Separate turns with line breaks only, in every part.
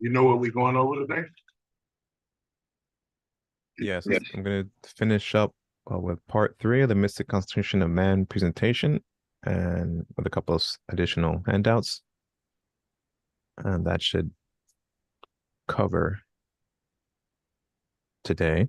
You know what we're going over today?
Yes, I'm going to finish up with part 3 of the Mystic Constitution of Man presentation and with a couple of additional handouts. And that should cover today.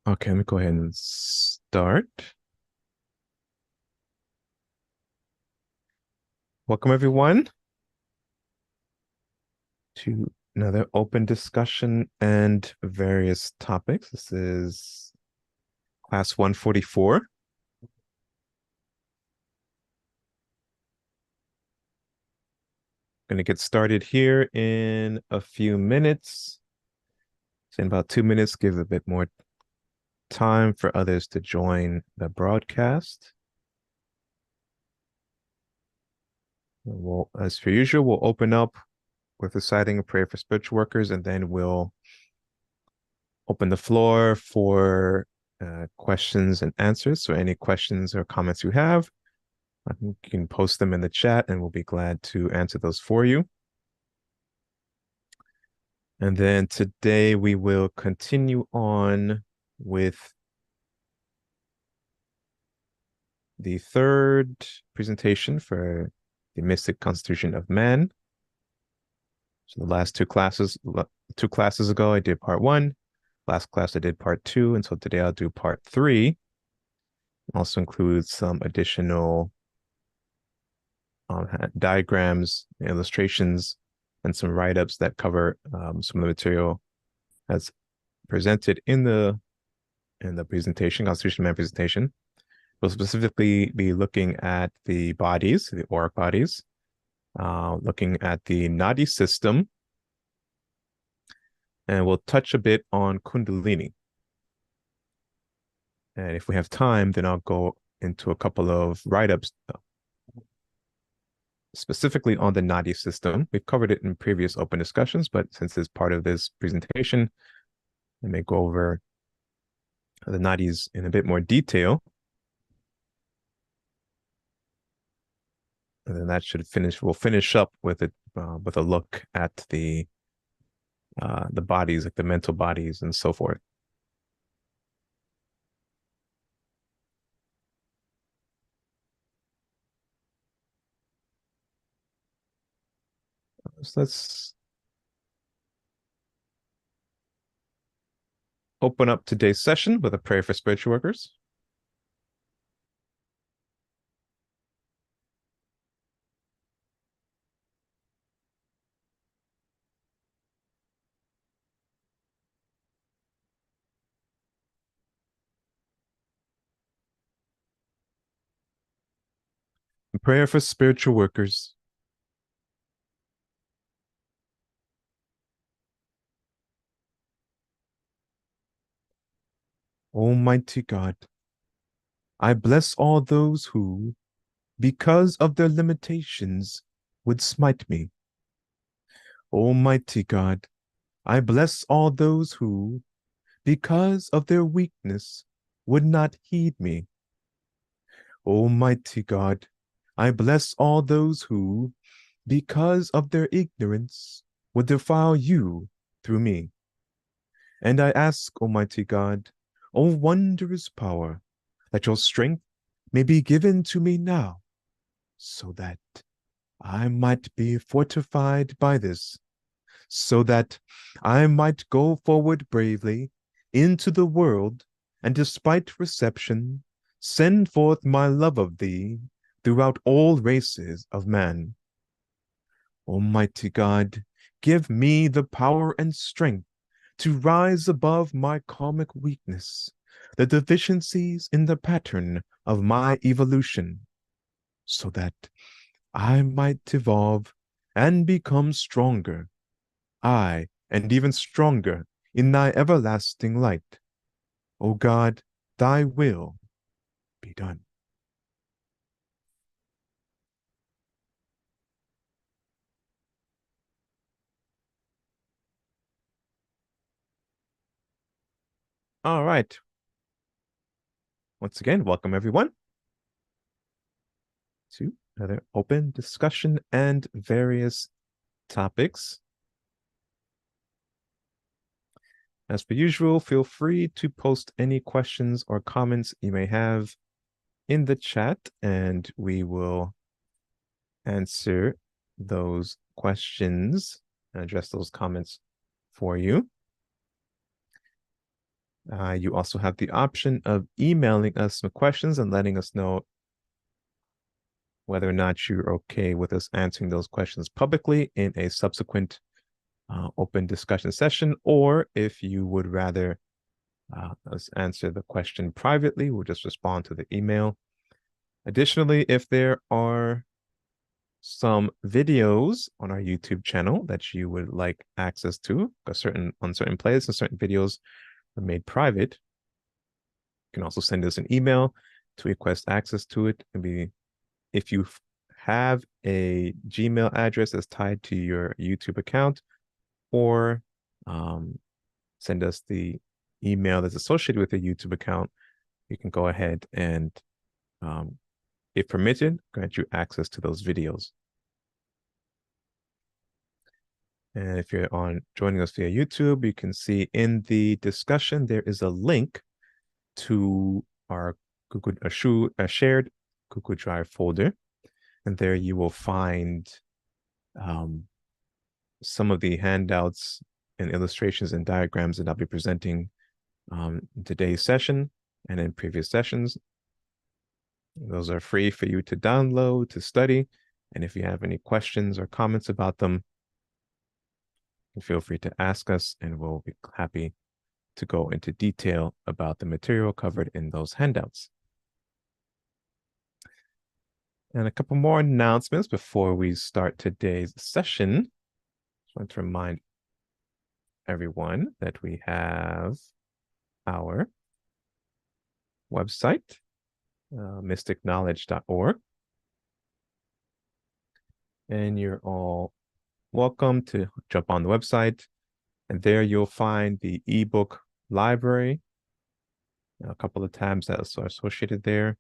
Okay, let me go ahead and start. Welcome, everyone, to another open discussion and various topics. This is class 144. Going to get started here in a few minutes. So in about 2 minutes, give a bit more time for others to join the broadcast. We'll, as per usual, we'll open up with reciting a prayer for spiritual workers, and then we'll open the floor for questions and answers. So any questions or comments you have, you can post them in the chat, and we'll be glad to answer those for you. And then today we will continue on with the third presentation for the Mystic Constitution of Man. So the last two classes ago, I did part 1. Last class, I did part 2. And so today I'll do part 3. Also includes some additional diagrams, illustrations, and some write-ups that cover some of the material as presented in the presentation, Constitution of Man presentation. We'll specifically be looking at the bodies, the auric bodies, looking at the nadi system, and we'll touch a bit on Kundalini. And if we have time, then I'll go into a couple of write-ups specifically on the nadi system. We've covered it in previous open discussions, but since it's part of this presentation, I may go over the nadis in a bit more detail. And then that should finish. We'll finish up with it with a look at the bodies, like the mental bodies and so forth. So let's open up today's session with a prayer for spiritual workers. A prayer for spiritual workers. Almighty God, I bless all those who, because of their limitations, would smite me. Almighty God, I bless all those who, because of their weakness, would not heed me. Almighty God, I bless all those who, because of their ignorance, would defile you through me. And I ask, Almighty God, O wondrous power, that your strength may be given to me now, so that I might be fortified by this, so that I might go forward bravely into the world, and despite reception, send forth my love of thee throughout all races of man. Almighty God, give me the power and strength to rise above my karmic weakness, the deficiencies in the pattern of my evolution, so that I might evolve and become stronger, I, and even stronger in thy everlasting light. O God, thy will be done. All right. Once again, welcome everyone to another open discussion and various topics. As per usual, feel free to post any questions or comments you may have in the chat, and we will answer those questions and address those comments for you. You also have the option of emailing us some questions and letting us know whether or not you're okay with us answering those questions publicly in a subsequent open discussion session, or if you would rather us answer the question privately, we'll just respond to the email. Additionally, if there are some videos on our YouTube channel that you would like access to, on certain playlists and certain videos are made private, you can also send us an email to request access to it. If you have a Gmail address that's tied to your YouTube account, or send us the email that's associated with your YouTube account, you can go ahead and, if permitted, grant you access to those videos. And if you're joining us via YouTube, you can see in the discussion there is a link to our shared Google Drive folder, and there you will find some of the handouts and illustrations and diagrams that I'll be presenting in today's session and in previous sessions. Those are free for you to download, to study, and if you have any questions or comments about them, feel free to ask us, and we'll be happy to go into detail about the material covered in those handouts. And a couple more announcements before we start today's session. Just want to remind everyone that we have our website, mysticknowledge.org. And you're all welcome to jump on the website, and there you'll find the ebook library, a couple of tabs that are associated there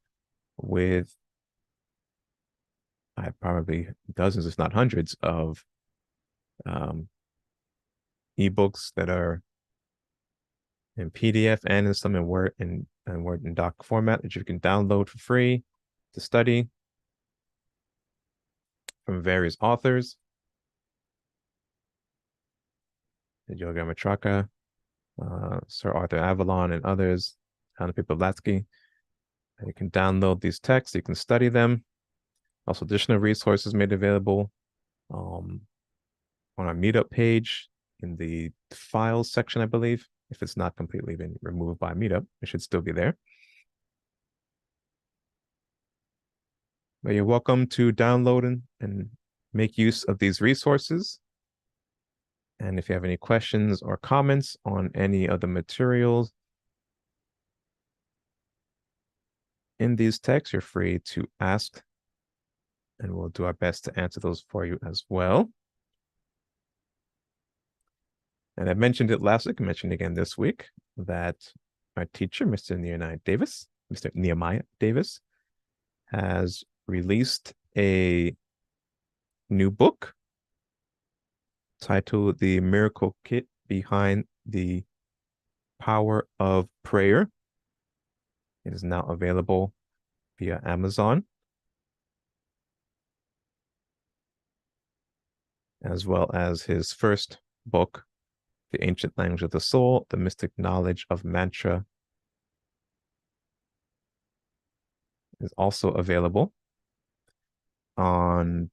with probably dozens, if not hundreds, of ebooks that are in PDF and in some in Word and Word and Doc format that you can download for free to study from various authors. Yoga Matraka, Sir Arthur Avalon, and others, Anna Blavatsky. You can download these texts, you can study them. Also, additional resources made available on our MeetUp page in the files section, I believe. If it's not completely been removed by MeetUp, it should still be there. But you're welcome to download and make use of these resources. And if you have any questions or comments on any of the materials in these texts, you're free to ask, and we'll do our best to answer those for you as well. And I mentioned it last week, I mentioned again this week, that our teacher, Mr. Nehemiah Davis, has released a new book titled The Miracle Kit Behind the Power of Prayer. It is now available via Amazon, as well as his first book, The Ancient Language of the Soul, The Mystic Knowledge of Mantra, is also available on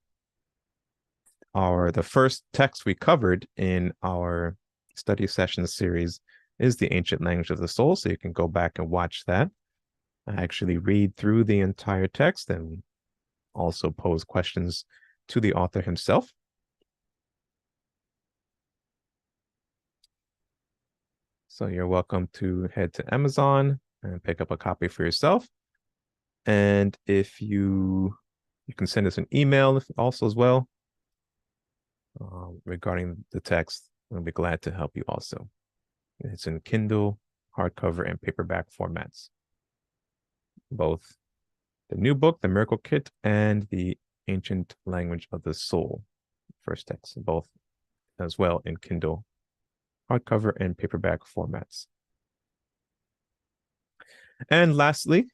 the first text we covered in our study session series is the Ancient Language of the Soul, so you can go back and watch that. I actually read through the entire text and also pose questions to the author himself. So you're welcome to head to Amazon and pick up a copy for yourself. And if you can send us an email also as well regarding the text. We'll be glad to help you also. It's in Kindle, hardcover, and paperback formats. Both the new book, The Miracle Kit, and the Ancient Language of the Soul, first text, both as well in Kindle, hardcover, and paperback formats. And lastly,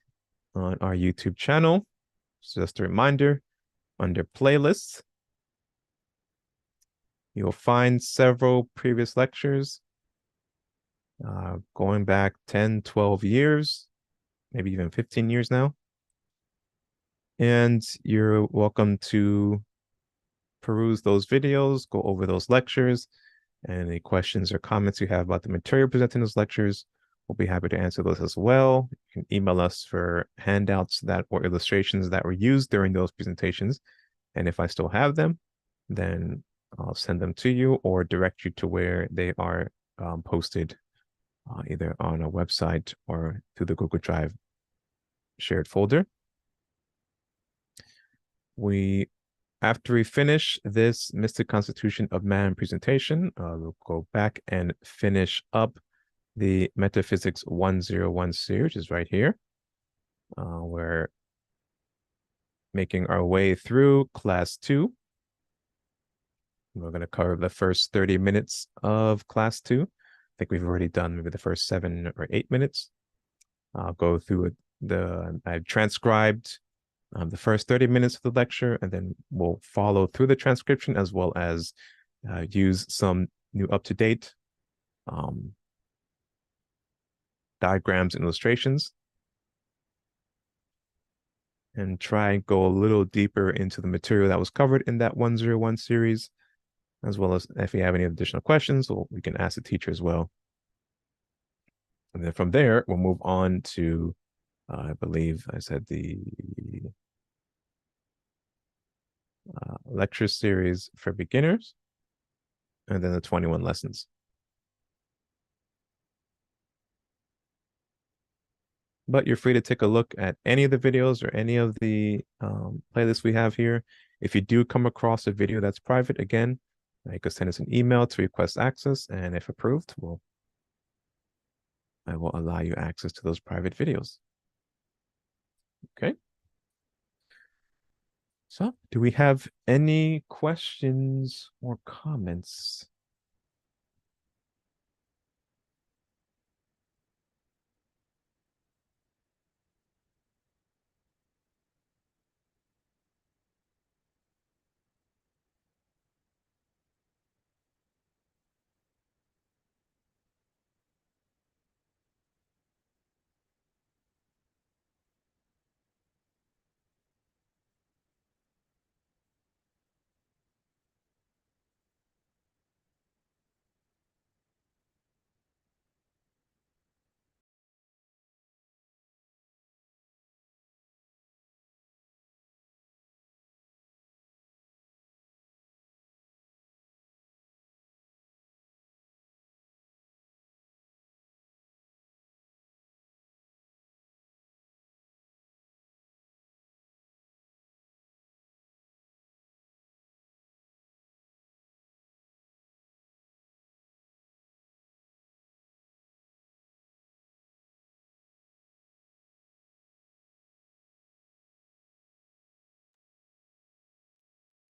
on our YouTube channel, just a reminder, under playlists, you'll find several previous lectures going back 10, 12 years, maybe even 15 years now. And you're welcome to peruse those videos, go over those lectures, and any questions or comments you have about the material presented in those lectures, we'll be happy to answer those as well. You can email us for handouts or illustrations that were used during those presentations. And if I still have them, then I'll send them to you or direct you to where they are posted either on a website or through the Google Drive shared folder. After we finish this Mystic Constitution of Man presentation, we'll go back and finish up the Metaphysics 101 series, which is right here. We're making our way through class 2. We're going to cover the first 30 minutes of class 2. I think we've already done maybe the first 7 or 8 minutes. I'll go through I've transcribed the first 30 minutes of the lecture, and then we'll follow through the transcription as well as use some new up-to-date diagrams and illustrations, and try and go a little deeper into the material that was covered in that 101 series, as well as if you have any additional questions, we can ask the teacher as well. And then from there, we'll move on to, I believe I said the lecture series for beginners, and then the 21 lessons. But you're free to take a look at any of the videos or any of the playlists we have here. If you do come across a video that's private, again, you can send us an email to request access, and if approved, I will allow you access to those private videos. Okay. So, do we have any questions or comments?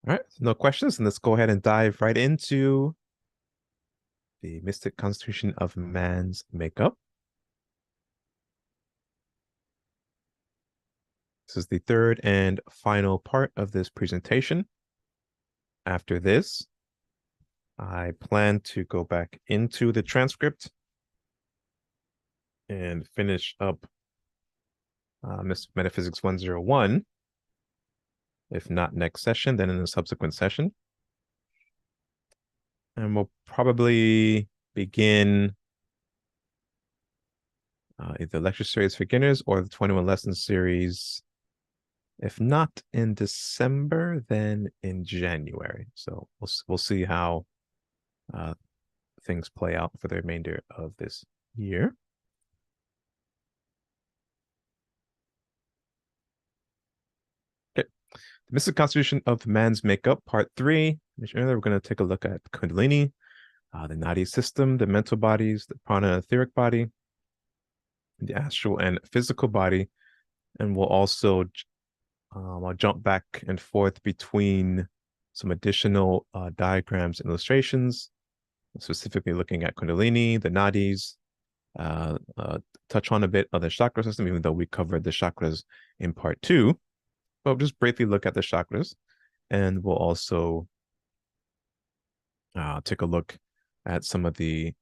All right, no questions, and let's go ahead and dive right into the Mystic Constitution of Man's Makeup. This is the third and final part of this presentation. After this, I plan to go back into the transcript and finish up Metaphysics 101. If not next session, then in a subsequent session. And we'll probably begin either lecture series for beginners or the 21 lesson series. If not in December, then in January. So we'll see how things play out for the remainder of this year. Okay. The Mystic Constitution of Man's Makeup, Part 3. We're going to take a look at Kundalini, the nadi system, the mental bodies, the prana and etheric body, the astral and physical body, and we'll also I'll jump back and forth between some additional diagrams and illustrations, specifically looking at Kundalini, the nadis, touch on a bit of the chakra system, even though we covered the chakras in part 2. But just briefly look at the chakras, and we'll also take a look at some of the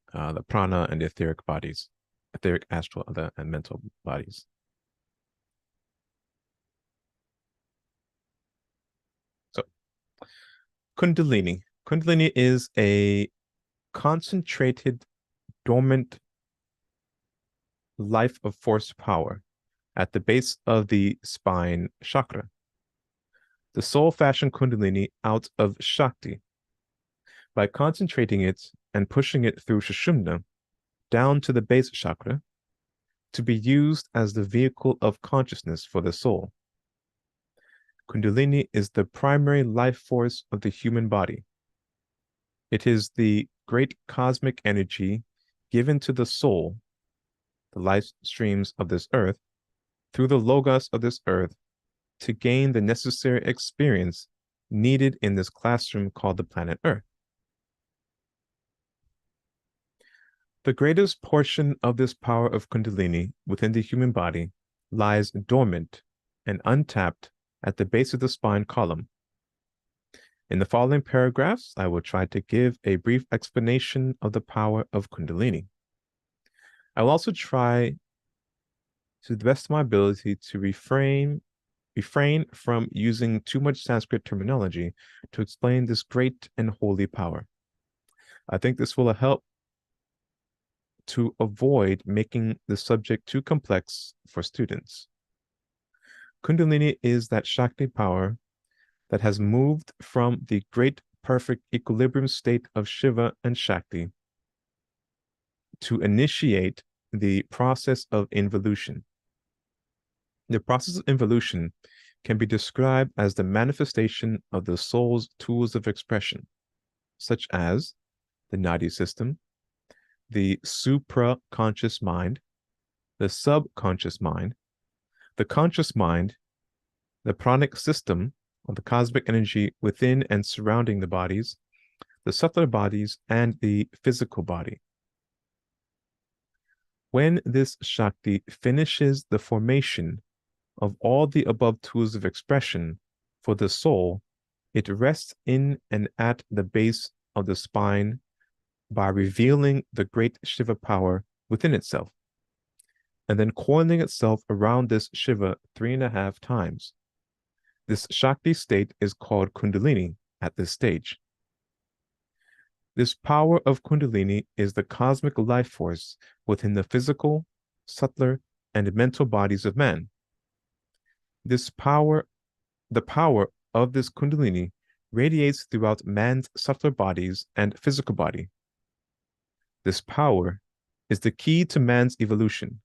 prana and etheric bodies, etheric, astral, and mental bodies. So, Kundalini. Kundalini is a concentrated, dormant life of force power at the base of the spine chakra. The soul fashioned Kundalini out of Shakti by concentrating it and pushing it through Sushumna down to the base chakra to be used as the vehicle of consciousness for the soul. Kundalini is the primary life force of the human body. It is the great cosmic energy given to the soul, the life streams of this earth, through the logos of this earth, to gain the necessary experience needed in this classroom called the planet Earth. The greatest portion of this power of Kundalini within the human body lies dormant and untapped at the base of the spine column. In the following paragraphs, I will try to give a brief explanation of the power of Kundalini. I will also try to the best of my ability to refrain from using too much Sanskrit terminology to explain this great and holy power. I think this will help to avoid making the subject too complex for students. Kundalini is that Shakti power that has moved from the great perfect equilibrium state of Shiva and Shakti to initiate the process of involution. The process of involution can be described as the manifestation of the soul's tools of expression, such as the nadi system, the supra-conscious mind, the subconscious mind, the conscious mind, the pranic system, or the cosmic energy within and surrounding the bodies, the subtler bodies, and the physical body. When this Shakti finishes the formation of all the above tools of expression for the soul, it rests in and at the base of the spine by revealing the great Shiva power within itself, and then coiling itself around this Shiva 3.5 times. This Shakti state is called Kundalini at this stage. This power of Kundalini is the cosmic life force within the physical, subtler, and mental bodies of man. The power of this Kundalini radiates throughout man's subtler bodies and physical body. This power is the key to man's evolution.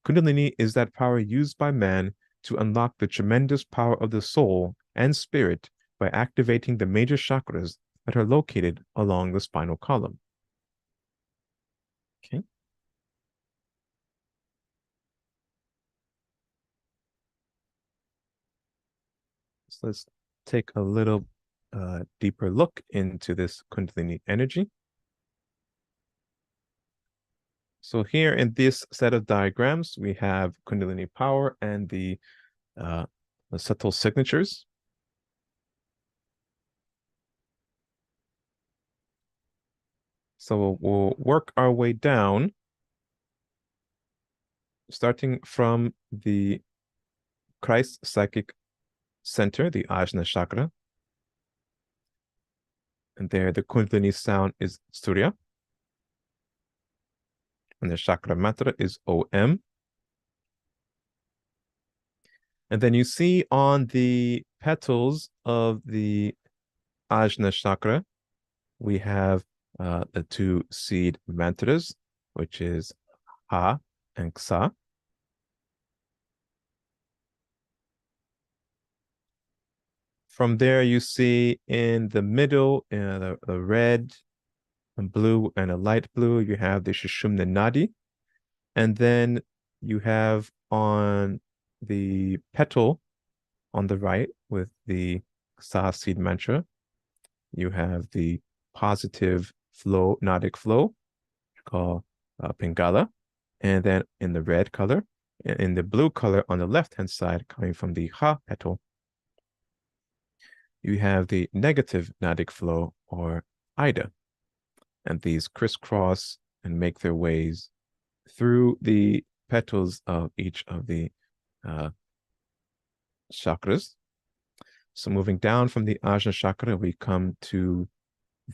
Kundalini is that power used by man to unlock the tremendous power of the soul and spirit by activating the major chakras that are located along the spinal column. Okay. So let's take a little deeper look into this Kundalini energy. So here in this set of diagrams, we have Kundalini power and the subtle signatures. So we'll work our way down, starting from the Christ psychic center, the Ajna chakra. And there, the Kundalini sound is Surya. And the chakra matra is Om. And then you see on the petals of the Ajna chakra, we have the two seed mantras, which is Ha and Ksa. From there, you see in the middle, the red and blue and a light blue, you have the Sushumna Nadi. And then you have on the petal on the right with the Ksa seed mantra, you have the positive flow, nadic flow, called Pingala. And then in the red color, in the blue color on the left-hand side, coming from the Ha petal, you have the negative nadic flow, or Ida. And these crisscross and make their ways through the petals of each of the chakras. So moving down from the Ajna chakra, we come to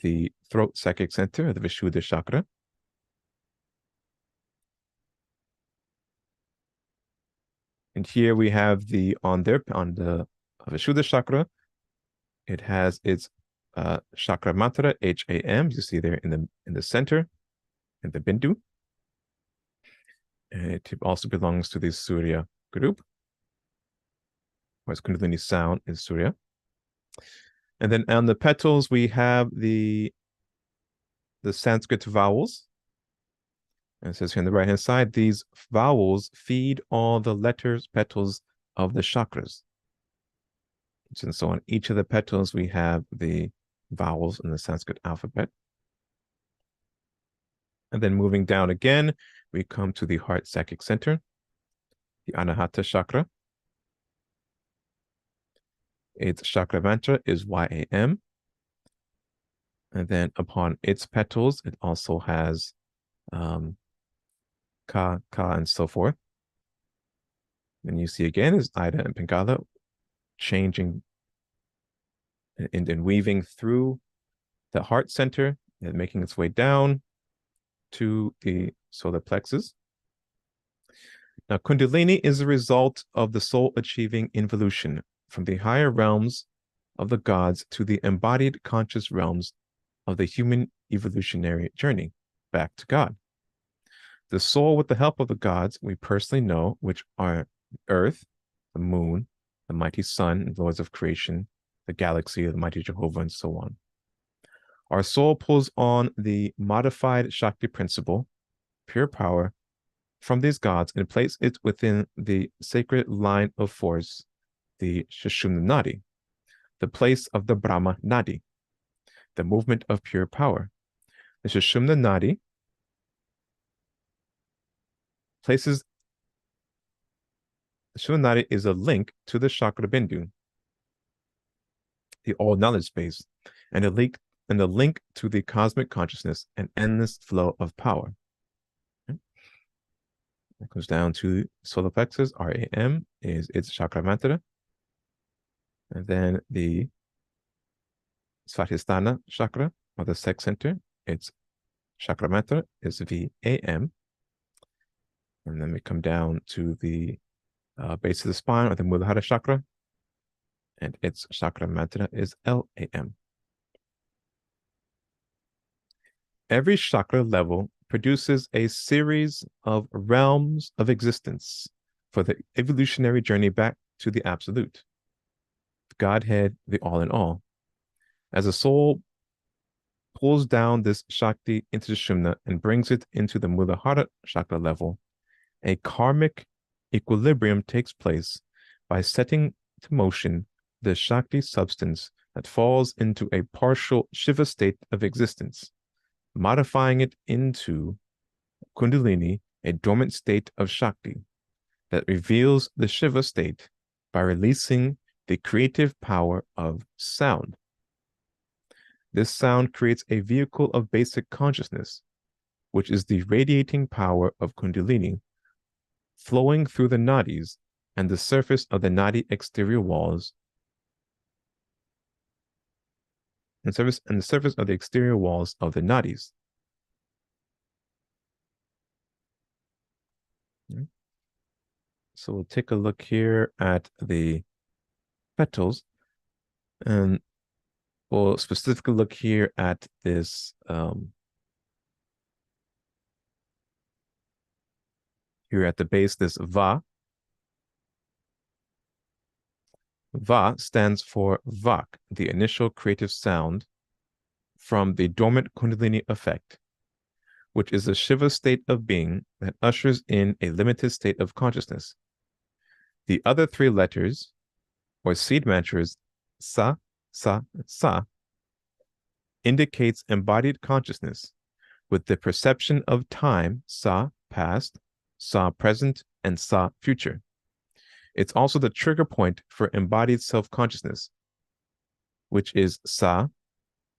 the throat psychic center, the Vishuddha chakra. And here we have on the Vishuddha chakra, it has its chakra mantra, HAM. You see there in the center, in the Bindu. And it also belongs to the Surya group, whereas Kundalini sound is Surya. And then on the petals, we have the Sanskrit vowels. And it says here on the right-hand side, these vowels feed all the letters, petals of the chakras. And so on each of the petals, we have the vowels in the Sanskrit alphabet. And then moving down again, we come to the heart psychic center, the Anahata chakra. Its chakra mantra is YAM. And then upon its petals, it also has Ka, and so forth. And you see again is Ida and Pingala changing and weaving through the heart center and making its way down to the solar plexus. Now, Kundalini is a result of the soul achieving involution from the higher realms of the gods to the embodied conscious realms of the human evolutionary journey back to God. The soul, with the help of the gods we personally know, which are Earth, the moon, the mighty sun, lords of creation, the galaxy, the mighty Jehovah, and so on. Our soul pulls on the modified Shakti principle, pure power, from these gods and places it within the sacred line of force, the Sushumna Nadi, the place of the Brahma Nadi, the movement of pure power. The Sushumna Nadi places the Sushumna Nadi is a link to the chakra bindu, the all knowledge space, and a link to the cosmic consciousness and endless flow of power. Okay. It goes down to solar plexus, RAM is its chakra mantra. And then the Svadhisthana chakra, or the sex center, its chakra mantra is VAM. And then we come down to the base of the spine, or the Muladhara chakra, and its chakra mantra is LAM. Every chakra level produces a series of realms of existence for the evolutionary journey back to the absolute, the Godhead, the all in all. As a soul pulls down this Shakti into the Shumna and brings it into the Muladhara chakra level, a karmic equilibrium takes place by setting to motion the Shakti substance that falls into a partial Shiva state of existence, modifying it into Kundalini, a dormant state of Shakti that reveals the Shiva state by releasing the creative power of sound. This sound creates a vehicle of basic consciousness, which is the radiating power of Kundalini, flowing through the nadis and the surface of the nadi exterior walls, and the surface of the exterior walls of the nadis. So we'll take a look here at the petals, and we'll specifically look here at this here at the base, this Va. Va stands for Vak, the initial creative sound from the dormant Kundalini effect, which is a Shiva state of being that ushers in a limited state of consciousness. The other three letters, or seed mantras, Sa, Sa, Sa, indicates embodied consciousness, with the perception of time, Sa, past, Sa, present, and Sa, future. It's also the trigger point for embodied self-consciousness, which is Sa,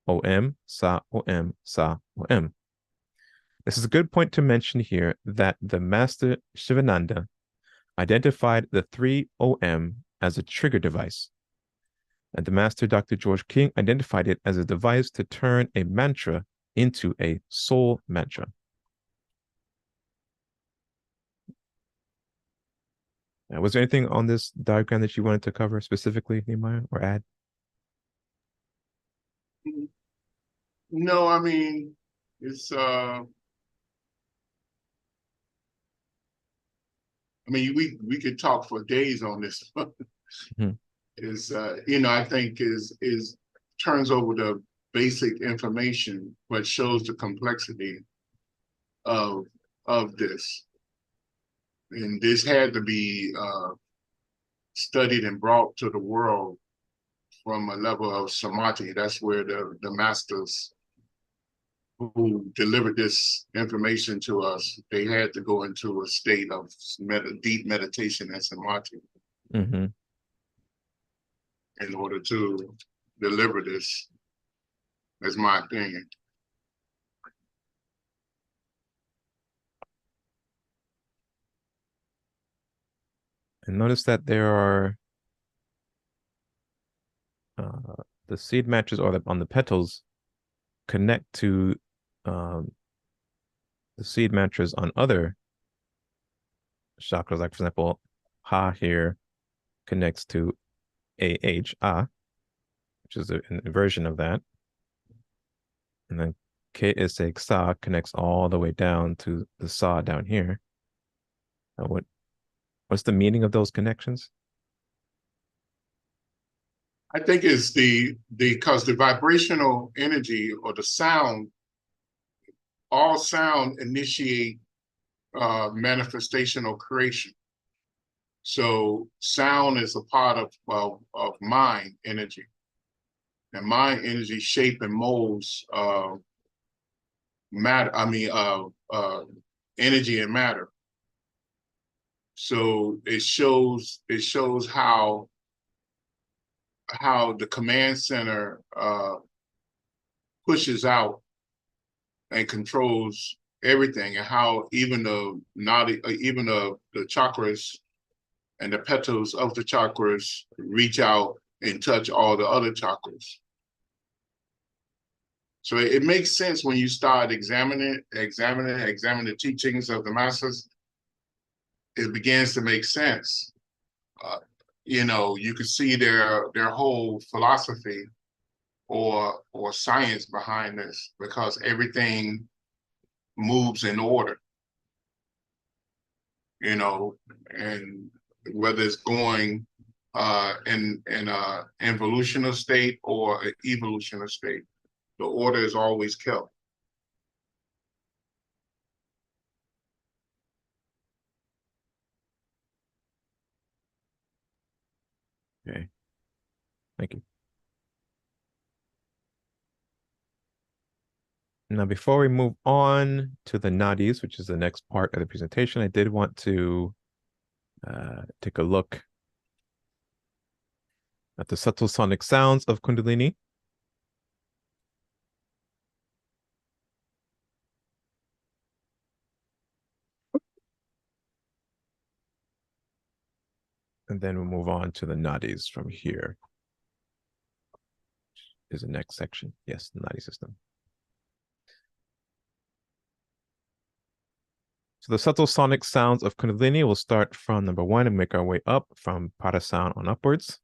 Om, Sa, Om, Sa, Om. This is a good point to mention here that the Master Shivananda identified the three Om as a trigger device. And the Master Dr. George King identified it as a device to turn a mantra into a soul mantra. Was there anything on this diagram that you wanted to cover specifically, Nehemiah, or add?
No, I mean, it's I mean, we could talk for days on this.
Mm-hmm.
You know, I think is turns over the basic information, but shows the complexity of this. And this had to be studied and brought to the world from a level of samadhi. That's where the masters who delivered this information to us, they had to go into a state of deep meditation and samadhi
Mm-hmm.
in order to deliver this, is my opinion.
And notice that there are the seed matches, or on the petals, connect to the seed mantras on other chakras. Like, for example, Ha here connects to Ah, which is a version of that. And then KSA Sa connects all the way down to the Sa down here. Now, what's the meaning of those connections?
I think it's because the vibrational energy or the sound, all sound initiate manifestation or creation. So sound is a part of mind energy, and mind energy shape and molds matter. I mean, energy and matter. So it shows how the command center pushes out and controls everything, and how even the nadi, even the chakras and the petals of the chakras reach out and touch all the other chakras. So it makes sense when you start examining the teachings of the masters. It begins to make sense. You know, you can see their whole philosophy or science behind this, because everything moves in order. You know, and whether it's going in an involutional state or an evolutional state, the order is always kept.
Okay. Thank you. Now, before we move on to the nadis, which is the next part of the presentation, I did want to take a look at the subtle sonic sounds of Kundalini. And then we'll move on to the nadis from here. is the next section. Yes, the nadi system. So the subtle sonic sounds of Kundalini will start from number 1 and make our way up from Pada sound on upwards.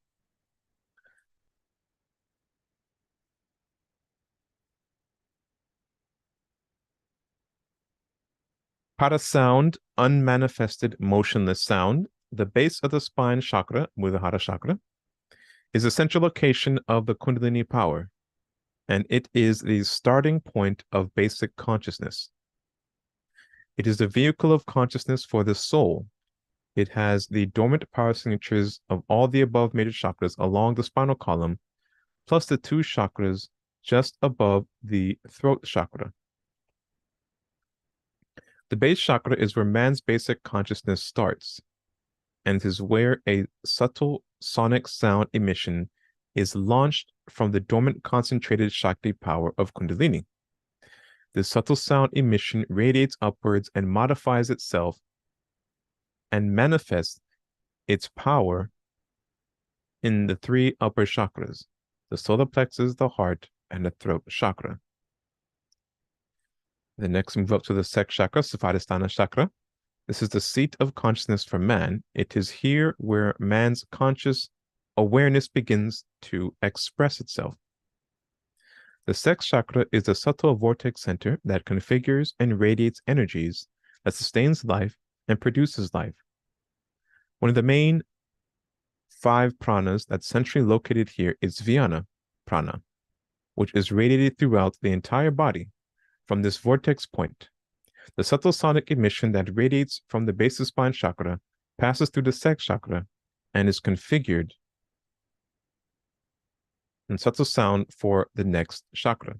Pada sound, unmanifested, motionless sound. The base of the spine chakra, Muladhara chakra, is the central location of the Kundalini power, and it is the starting point of basic consciousness. It is the vehicle of consciousness for the soul. It has the dormant power signatures of all the above major chakras along the spinal column, plus the 2 chakras just above the throat chakra. The base chakra is where man's basic consciousness starts, and it is where a subtle sonic sound emission is launched from the dormant concentrated Shakti power of Kundalini. The subtle sound emission radiates upwards and modifies itself and manifests its power in the 3 upper chakras, the solar plexus, the heart, and the throat chakra. The next move up to the sex chakra, Svadhisthana chakra. This is the seat of consciousness for man. It is here where man's conscious awareness begins to express itself. The sex chakra is the subtle vortex center that configures and radiates energies that sustains life and produces life. One of the main 5 pranas that's centrally located here is Vyana prana, which is radiated throughout the entire body from this vortex point. The subtle sonic emission that radiates from the base of spine chakra passes through the sex chakra and is configured in subtle sound for the next chakra.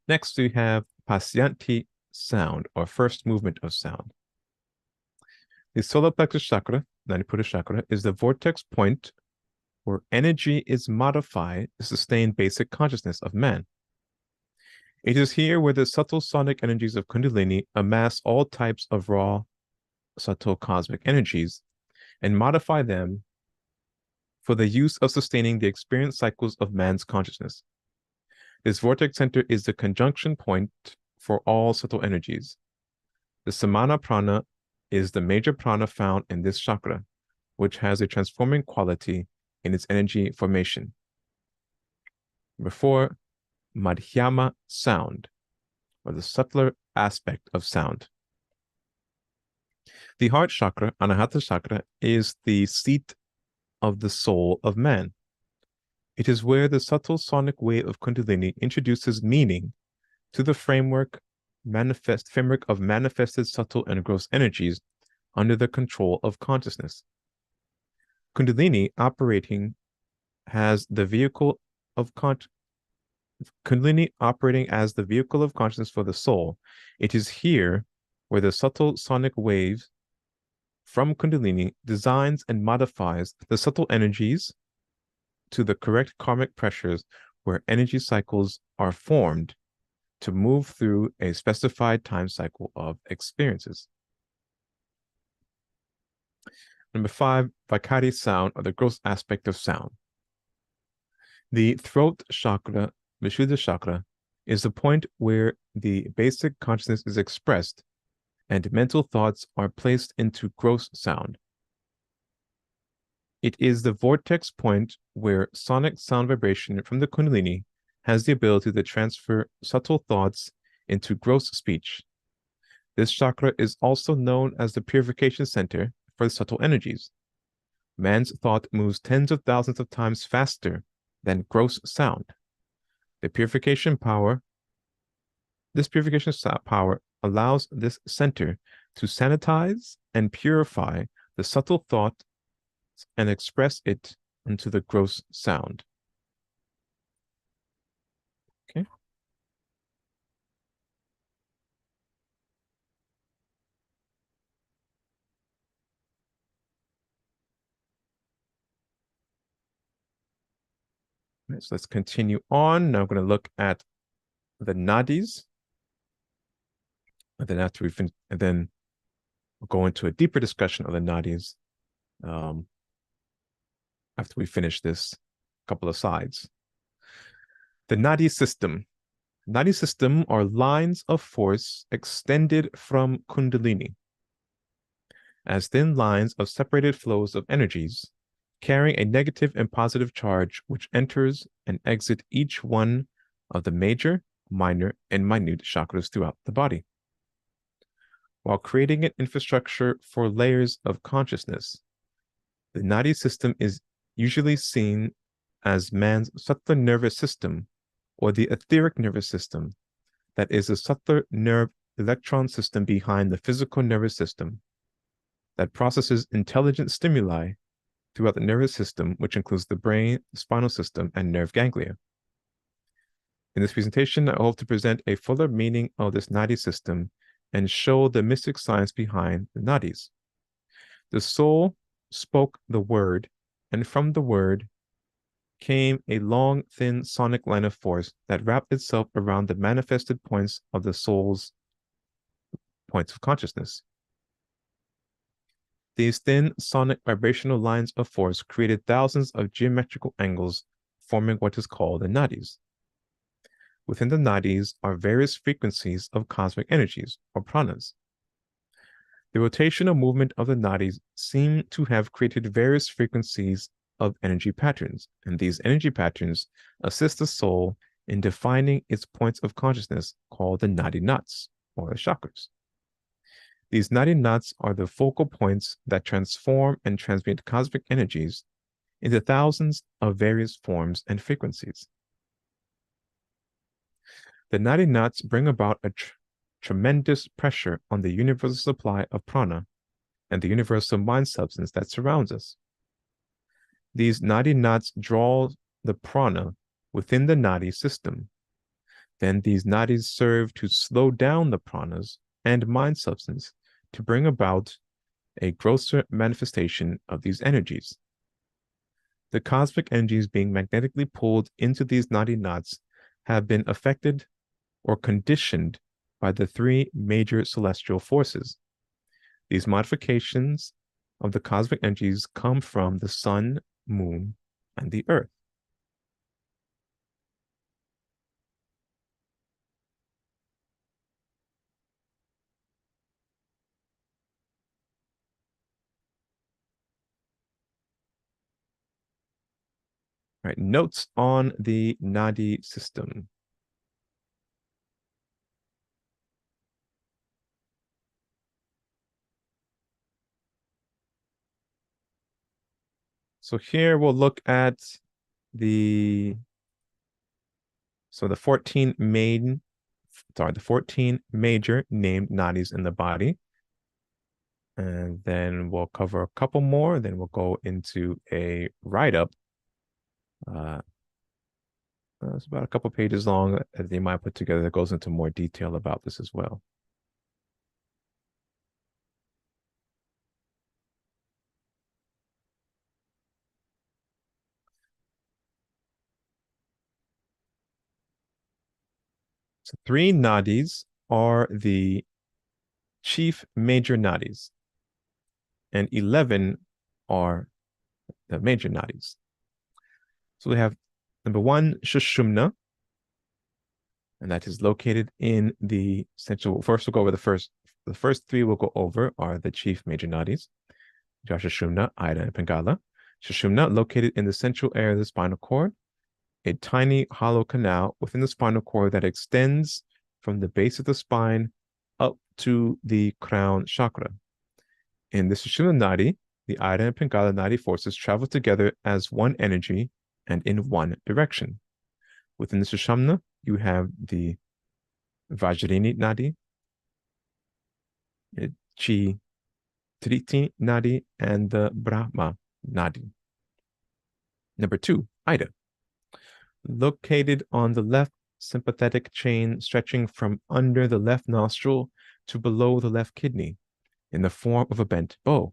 Next, we have Pasyanti sound, or first movement of sound. The solar plexus chakra, Manipura chakra, is the vortex point where energy is modified to sustain basic consciousness of man. It is here where the subtle sonic energies of Kundalini amass all types of raw, subtle cosmic energies and modify them for the use of sustaining the experience cycles of man's consciousness. This vortex center is the conjunction point for all subtle energies. The Samana prana is the major prana found in this chakra, which has a transforming quality in its energy formation. Number 4, Madhyama sound, or the subtler aspect of sound. The heart chakra, Anahata chakra, is the seat of the soul of man. It is where the subtle sonic wave of Kundalini introduces meaning to the framework of manifested subtle and gross energies under the control of consciousness. Kundalini operating as the vehicle of Kundalini operating as the vehicle of consciousness for the soul. It is here where the subtle sonic waves from Kundalini designs and modifies the subtle energies to the correct karmic pressures where energy cycles are formed to move through a specified time cycle of experiences. Number 5, Vaikari sound, or the gross aspect of sound. The throat chakra, Vishuddha chakra, is the point where the basic consciousness is expressed and mental thoughts are placed into gross sound. It is the vortex point where sonic sound vibration from the Kundalini has the ability to transfer subtle thoughts into gross speech. This chakra is also known as the purification center for the subtle energies. Man's thought moves tens of thousands of times faster than gross sound. This purification power allows this center to sanitize and purify the subtle thought and express it into the gross sound. Okay. Right, so let's continue on. Now I'm going to look at the nadis. And then after we finish, and then we'll go into a deeper discussion of the nadis after we finish this couple of sides. The nadi system. Nadi system are lines of force extended from Kundalini as thin lines of separated flows of energies, carrying a negative and positive charge which enters and exits each one of the major, minor, and minute chakras throughout the body, while creating an infrastructure for layers of consciousness. The nadi system is usually seen as man's subtler nervous system, or the etheric nervous system, that is a subtler nerve electron system behind the physical nervous system that processes intelligent stimuli throughout the nervous system, which includes the brain, the spinal system, and nerve ganglia. In this presentation, I hope to present a fuller meaning of this nadi system and show the mystic science behind the nadis. The soul spoke the word, and from the word came a long, thin sonic line of force that wrapped itself around the manifested points of the soul's points of consciousness. These thin sonic vibrational lines of force created thousands of geometrical angles, forming what is called the nadis. Within the nadis are various frequencies of cosmic energies, or pranas. The rotational movement of the nadis seem to have created various frequencies of energy patterns, and these energy patterns assist the soul in defining its points of consciousness called the nadi knots, or the chakras. These nadi knots are the focal points that transform and transmute cosmic energies into thousands of various forms and frequencies. The nadi knots bring about a tremendous pressure on the universal supply of prana and the universal mind substance that surrounds us. These nadi knots draw the prana within the nadi system. Then these nadis serve to slow down the pranas and mind substance to bring about a grosser manifestation of these energies. The cosmic energies being magnetically pulled into these nadi knots have been affected or conditioned by the three major celestial forces. These modifications of the cosmic energies come from the sun, moon, and the earth. All right, notes on the nadi system. So here we'll look at the 14 major named nadis in the body. And then we'll cover a couple more, then we'll go into a write-up. It's about a couple pages long that they might put together that goes into more detail about this as well. So 3 nadis are the chief major nadis, and 11 are the major nadis. So we have number 1, Shushumna, and that is located in the central. First, we'll go over the first 3 we'll go over are the chief major nadis, Shushumna, Ida, and Pingala. Shushumna, located in the central area of the spinal cord, a tiny hollow canal within the spinal cord that extends from the base of the spine up to the crown chakra. In the Sushumna nadi, the Ida and Pingala nadi forces travel together as one energy and in one direction. Within the Sushumna, you have the Vajrayini nadi, Chi Triti nadi, and the Brahma nadi. Number 2, Ida. Located on the left sympathetic chain stretching from under the left nostril to below the left kidney in the form of a bent bow.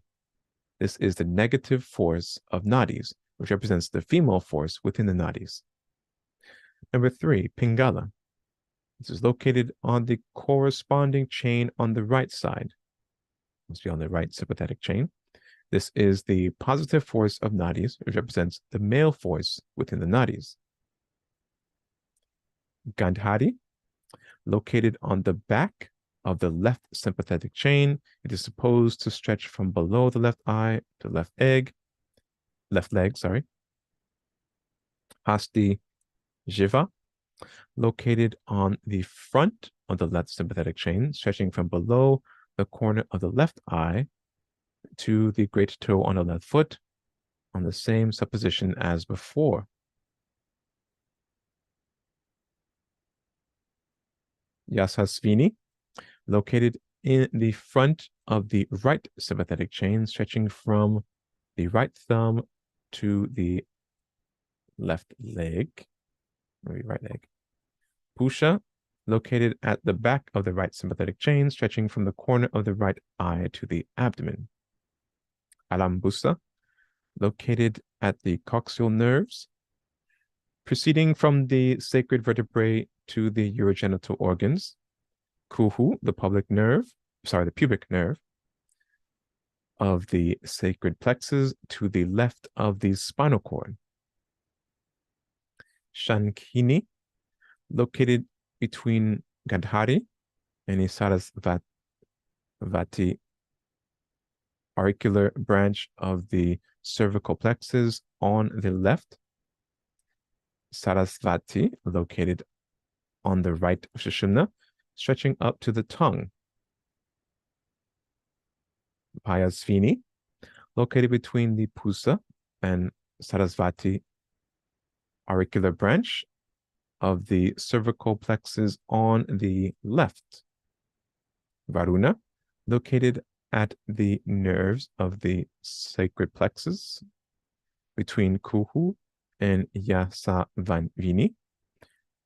This is the negative force of nadis, which represents the female force within the nadis. Number 3, Pingala. This is located on the corresponding chain on the right side. Must be on the right sympathetic chain. This is the positive force of nadis, which represents the male force within the nadis. Gandhari, located on the back of the left sympathetic chain. It is supposed to stretch from below the left eye to left leg, sorry. Hasti Jiva, located on the front of the left sympathetic chain, stretching from below the corner of the left eye to the great toe on the left foot, on the same supposition as before. Yasasvini, located in the front of the right sympathetic chain, stretching from the right thumb to the left leg, maybe right leg. Pusha, located at the back of the right sympathetic chain, stretching from the corner of the right eye to the abdomen. Alambusa, located at the coccygeal nerves, proceeding from the sacred vertebrae to the urogenital organs. Kuhu, the pubic nerve of the sacred plexus to the left of the spinal cord. Shankini, located between Gandhari and the Sarasvati auricular branch of the cervical plexus on the left. Sarasvati, located on the right of Sushumna, stretching up to the tongue. Payasvini, located between the Pusa and Sarasvati auricular branch of the cervical plexus on the left. Varuna, located at the nerves of the sacred plexus between Kuhu and Yasavini,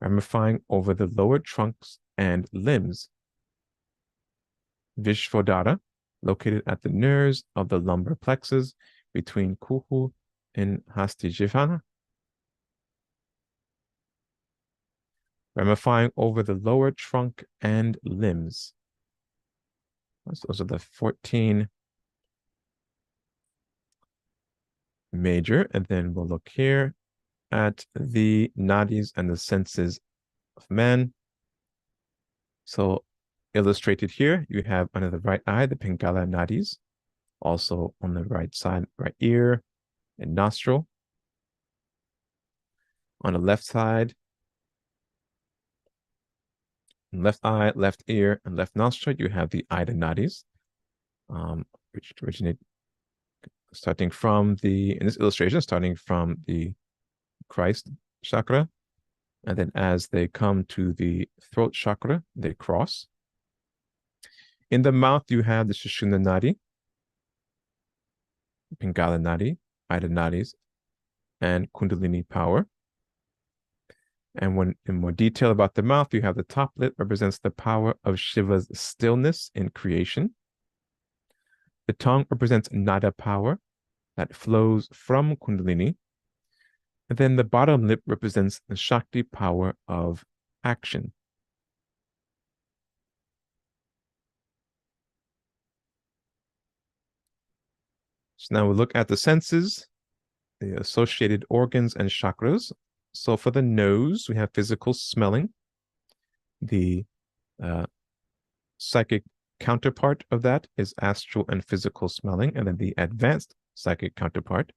ramifying over the lower trunks and limbs. Vishvodhara, located at the nerves of the lumbar plexus between Kuhu and Hastijivana, ramifying over the lower trunk and limbs. So those are the 14 major, and then we'll look here at the nadis and the senses of man. So illustrated here, you have under the right eye, the Pingala nadis, also on the right side, right ear and nostril. On the left side, left eye, left ear, and left nostril, you have the Ida nadis, which originate starting from in this illustration, starting from the Christ chakra. And then as they come to the throat chakra, they cross. In the mouth, you have the Sushumna nadi, Pingala nadi, Ida nadis, and Kundalini power. And when in more detail about the mouth, you have the top lip represents the power of Shiva's stillness in creation. The tongue represents nada power that flows from Kundalini. And then the bottom lip represents the Shakti power of action. So now we look at the senses, the associated organs and chakras. So for the nose, we have physical smelling. The psychic counterpart of that is astral and physical smelling. And then the advanced psychic counterpart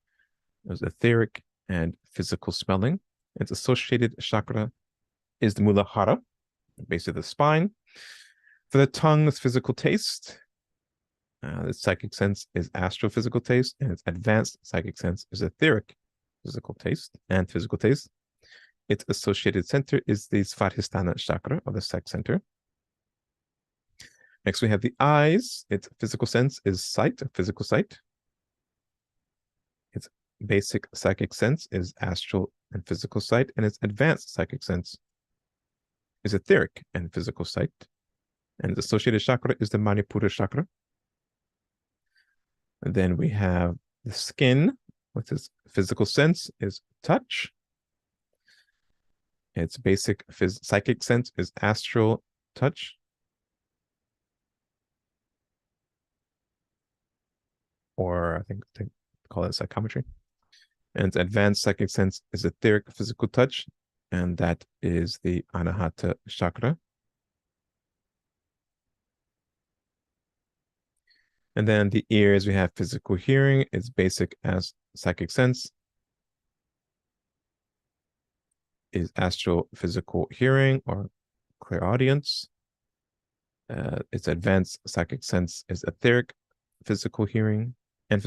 is etheric and physical smelling. Its associated chakra is the Muladhara, base of the spine. For the tongue, it's physical taste. The psychic sense is astrophysical taste, and its advanced psychic sense is etheric physical taste and physical taste. Its associated center is the Svadhisthana chakra, or the sex center. Next, we have the eyes. Its physical sense is sight, physical sight. Its basic psychic sense is astral and physical sight, and its advanced psychic sense is etheric and physical sight. And its associated chakra is the Manipura chakra. And then we have the skin, with its physical sense is touch. Its basic psychic sense is astral touch. or I think they call it psychometry. And advanced psychic sense is etheric physical touch, and that is the Anahata chakra. And then the ears, we have physical hearing. It's basic as psychic sense. Is astral physical hearing or clairaudience. Its advanced psychic sense is etheric physical hearing, and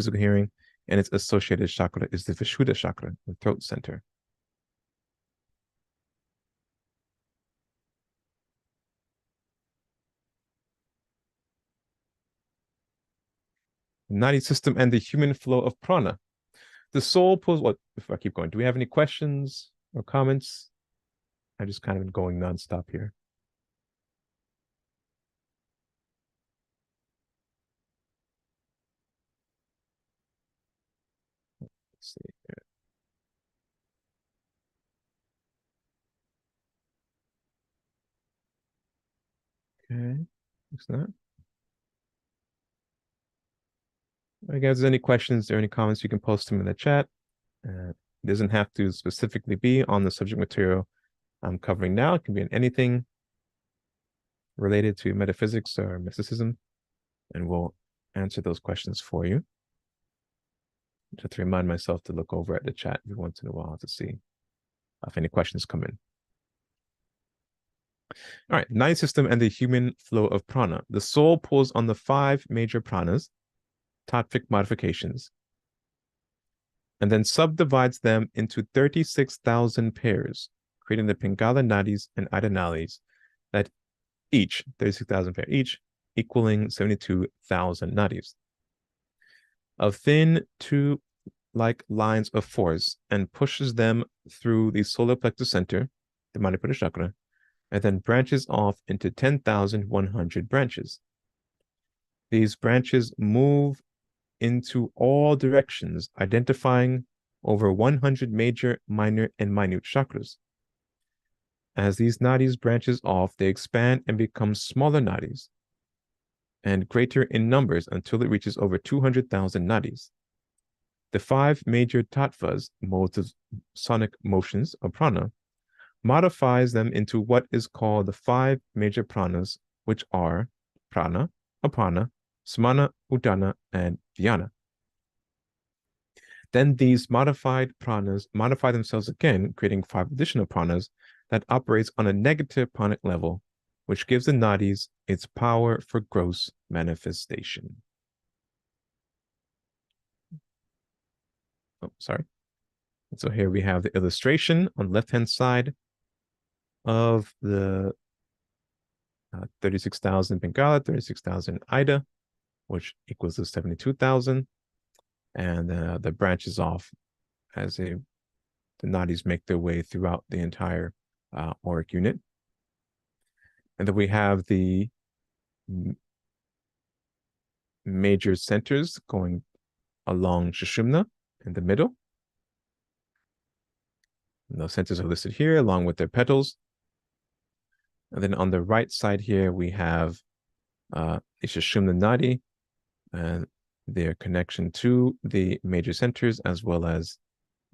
its associated chakra is the Vishuddha chakra, the throat center. Nadi system and the human flow of prana. The soul pulls what? If I keep going, do we have any questions or comments? I just kind of been going nonstop here. Let's see here. Okay, looks not. I guess if there's any questions or any comments, you can post them in the chat. It doesn't have to specifically be on the subject material I'm covering now. It can be in anything related to metaphysics or mysticism, and we'll answer those questions for you. Just to remind myself to look over at the chat every once in a while to see if any questions come in. All right, nadi system and the human flow of prana. The soul pulls on the 5 major pranas, tattvic modifications, and then subdivides them into 36,000 pairs, creating the Pingala nadis and Ida nadis that each, 36,000 pairs each, equaling 72,000 nadis. Of thin two-like lines of force, and pushes them through the solar plexus center, the Manipura chakra, and then branches off into 10,100 branches. These branches move into all directions, identifying over 100 major, minor, and minute chakras. As these nadis branches off, they expand and become smaller nadis and greater in numbers until it reaches over 200,000 nadis. The 5 major tattvas, modes of sonic motions of prana, modifies them into what is called the 5 major pranas, which are prana, apana, samana, udana, and dhyana. Then these modified pranas modify themselves again, creating 5 additional pranas that operates on a negative pranic level, which gives the nadis its power for gross manifestation. Oh, sorry. So here we have the illustration on the left-hand side of the 36,000 Bengala, 36,000 Ida, which equals to 72,000. And the branches off as the nadis make their way throughout the entire auric unit. And then we have the major centers going along Sushumna in the middle. And those centers are listed here along with their petals. And then on the right side here, we have the Sushumna Nadi and their connection to the major centers, as well as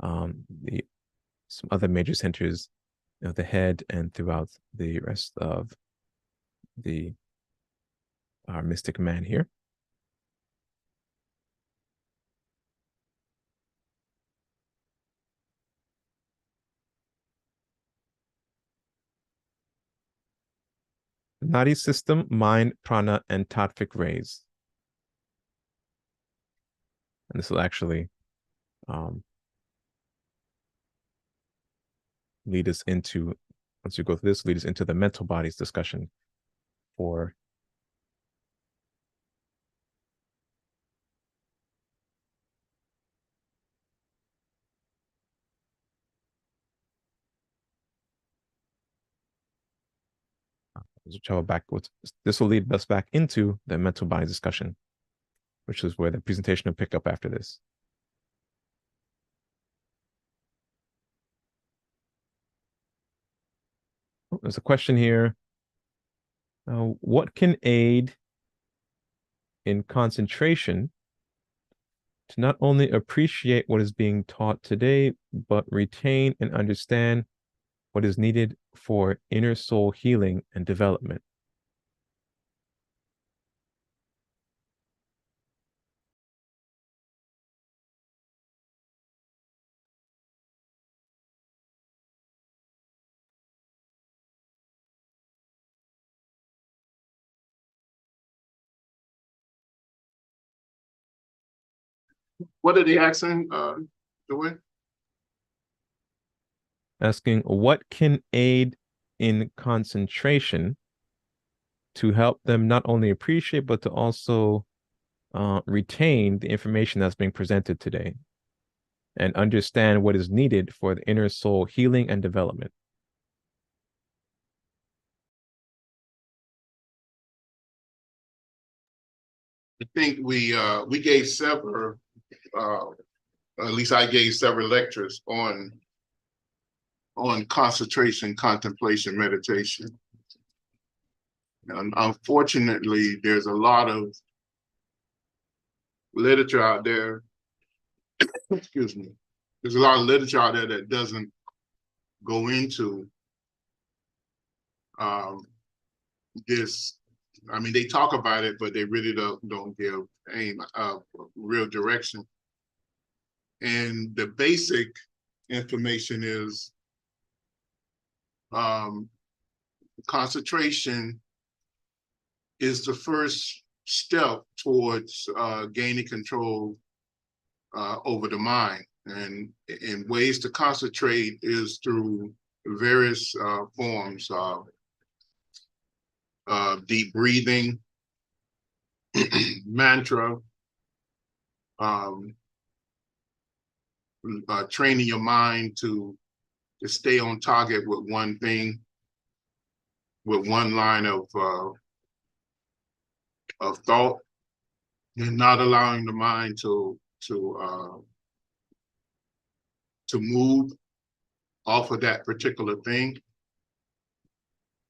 some other major centers of the head and throughout the rest of our mystic man here. Nadi system, mind, prana, and tattvic rays. And this will actually lead us into, once you go through this, lead us into the mental bodies discussion for travel backwards. This will lead us back into the mental body discussion, which is where the presentation will pick up after this. Oh, there's a question here. What can aid in concentration to not only appreciate what is being taught today, but retain and understand what is needed for inner soul healing and development.
What are they asking, Joy?
Asking what can aid in concentration to help them not only appreciate, but to also retain the information that's being presented today and understand what is needed for the inner soul healing and development.
I think we gave several, at least I gave several lectures on concentration, contemplation, meditation. And unfortunately, there's a lot of literature out there, excuse me, there's a lot of literature out there that doesn't go into this. I mean, they talk about it, but they really don't give aim, real direction. And the basic information is concentration is the first step towards gaining control over the mind. And ways to concentrate is through various forms of deep breathing, mantra, training your mind to stay on target with one thing, with one line of thought, and not allowing the mind to move off of that particular thing.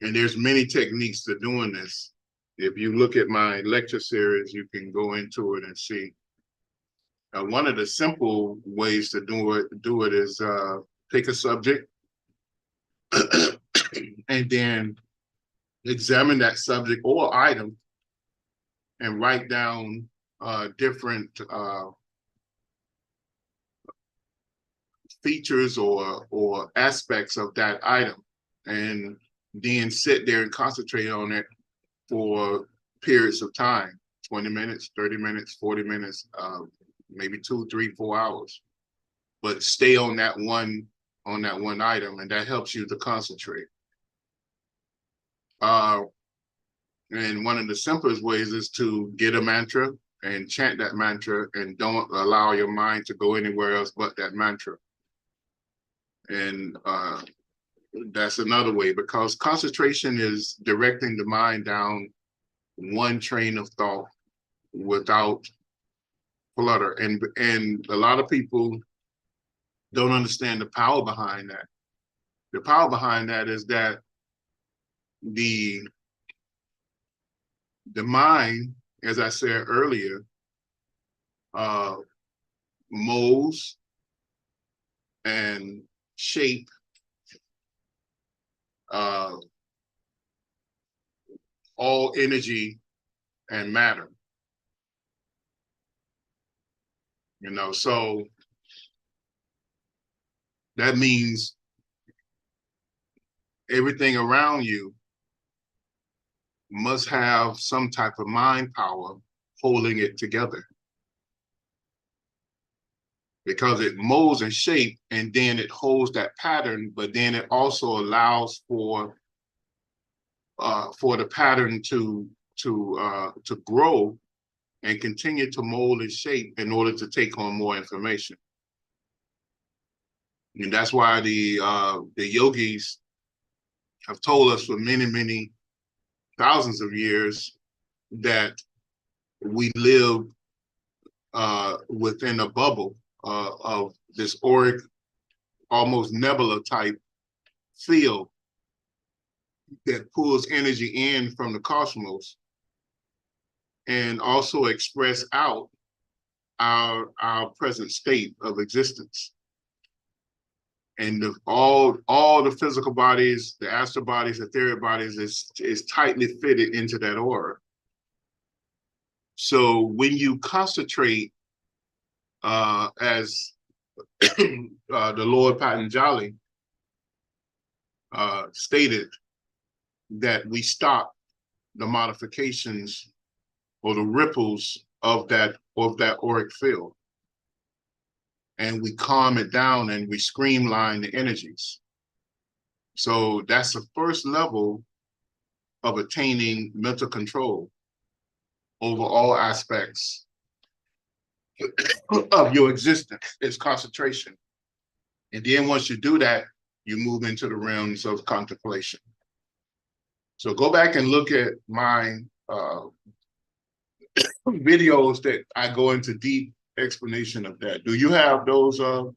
And there's many techniques to doing this. If you look at my lecture series, you can go into it and see. One of the simple ways to do it is take a subject and then examine that subject or item and write down different features or aspects of that item, and then sit there and concentrate on it for periods of time, 20 minutes, 30 minutes, 40 minutes, maybe 2, 3, 4 hours. But stay on that one item, and that helps you to concentrate. And one of the simplest ways is to get a mantra and chant that mantra, and don't allow your mind to go anywhere else but that mantra. And that's another way, because concentration is directing the mind down one train of thought without flutter. And a lot of people don't understand the power behind that. The power behind that is that the mind, as I said earlier, molds and shape all energy and matter. You know, so that means everything around you must have some type of mind power holding it together, because it molds and shapes, and then it holds that pattern, but then it also allows for the pattern to grow and continue to mold and shape in order to take on more information. And that's why the yogis have told us for many, many thousands of years that we live within a bubble of this auric, almost nebula type field that pulls energy in from the cosmos and also express out our present state of existence. And all the physical bodies, the astral bodies, the etheric bodies is tightly fitted into that aura. So when you concentrate, as the Lord Patanjali stated, that we stop the modifications or the ripples of that auric field, and we calm it down and we streamline the energies. So that's the first level of attaining mental control over all aspects of your existence, is concentration. And then once you do that, you move into the realms of contemplation. So go back and look at my videos that I go into deep explanation of that. Do you have those, the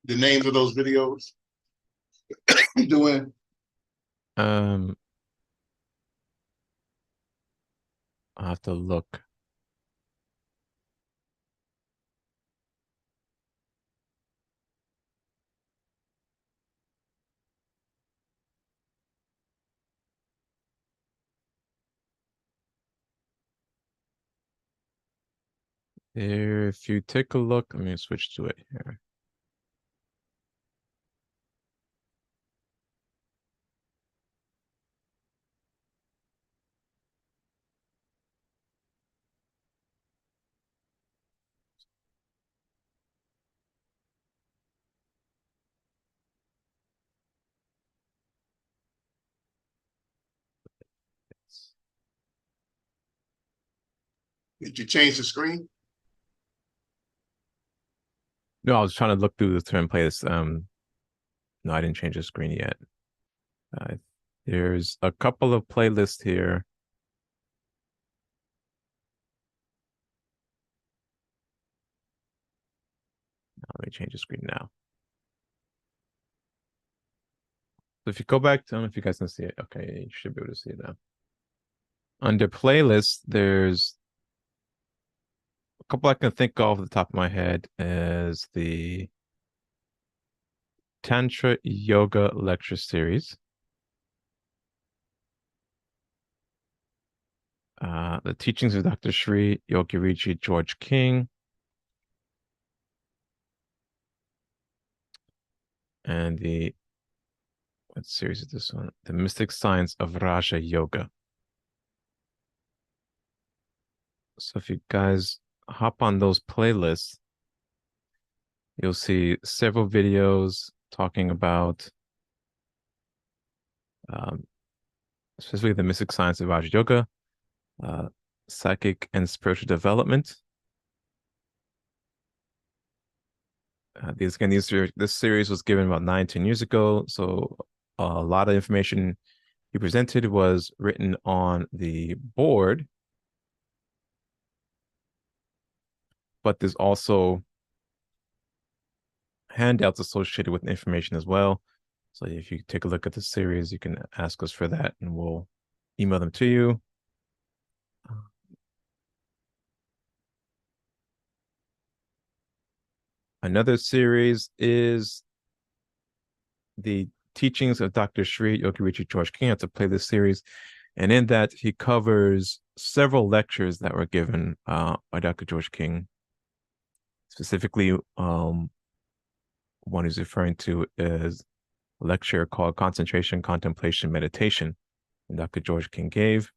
names of those videos? Doing?
I'll have to look. There, if you take a look, let me switch to it here.
Did you change the screen?
No, I was trying to look through the term playlist. No, I didn't change the screen yet. There's a couple of playlists here. Let me change the screen now. So if you go back to, I don't know if you guys can see it. Okay, you should be able to see it now. Under playlists, there's a couple I can think of off the top of my head as the Tantra Yoga Lecture Series. The Teachings of Dr. Sri Yogirishi George King. And the, what series is this one? The Mystic Science of Raja Yoga. So if you guys hop on those playlists, you'll see several videos talking about specifically the Mystic Science of Raja Yoga, psychic and spiritual development. This series was given about 9-10 years ago, so a lot of information he presented was written on the board, but there's also handouts associated with information as well. So if you take a look at the series, you can ask us for that and we'll email them to you. Another series is the Teachings of Dr. Sri Yogirishi George King. It's a playlist series. And in that, he covers several lectures that were given by Dr. George King. Specifically, one he's referring to is a lecture called Concentration, Contemplation, Meditation, and Dr. George King gave.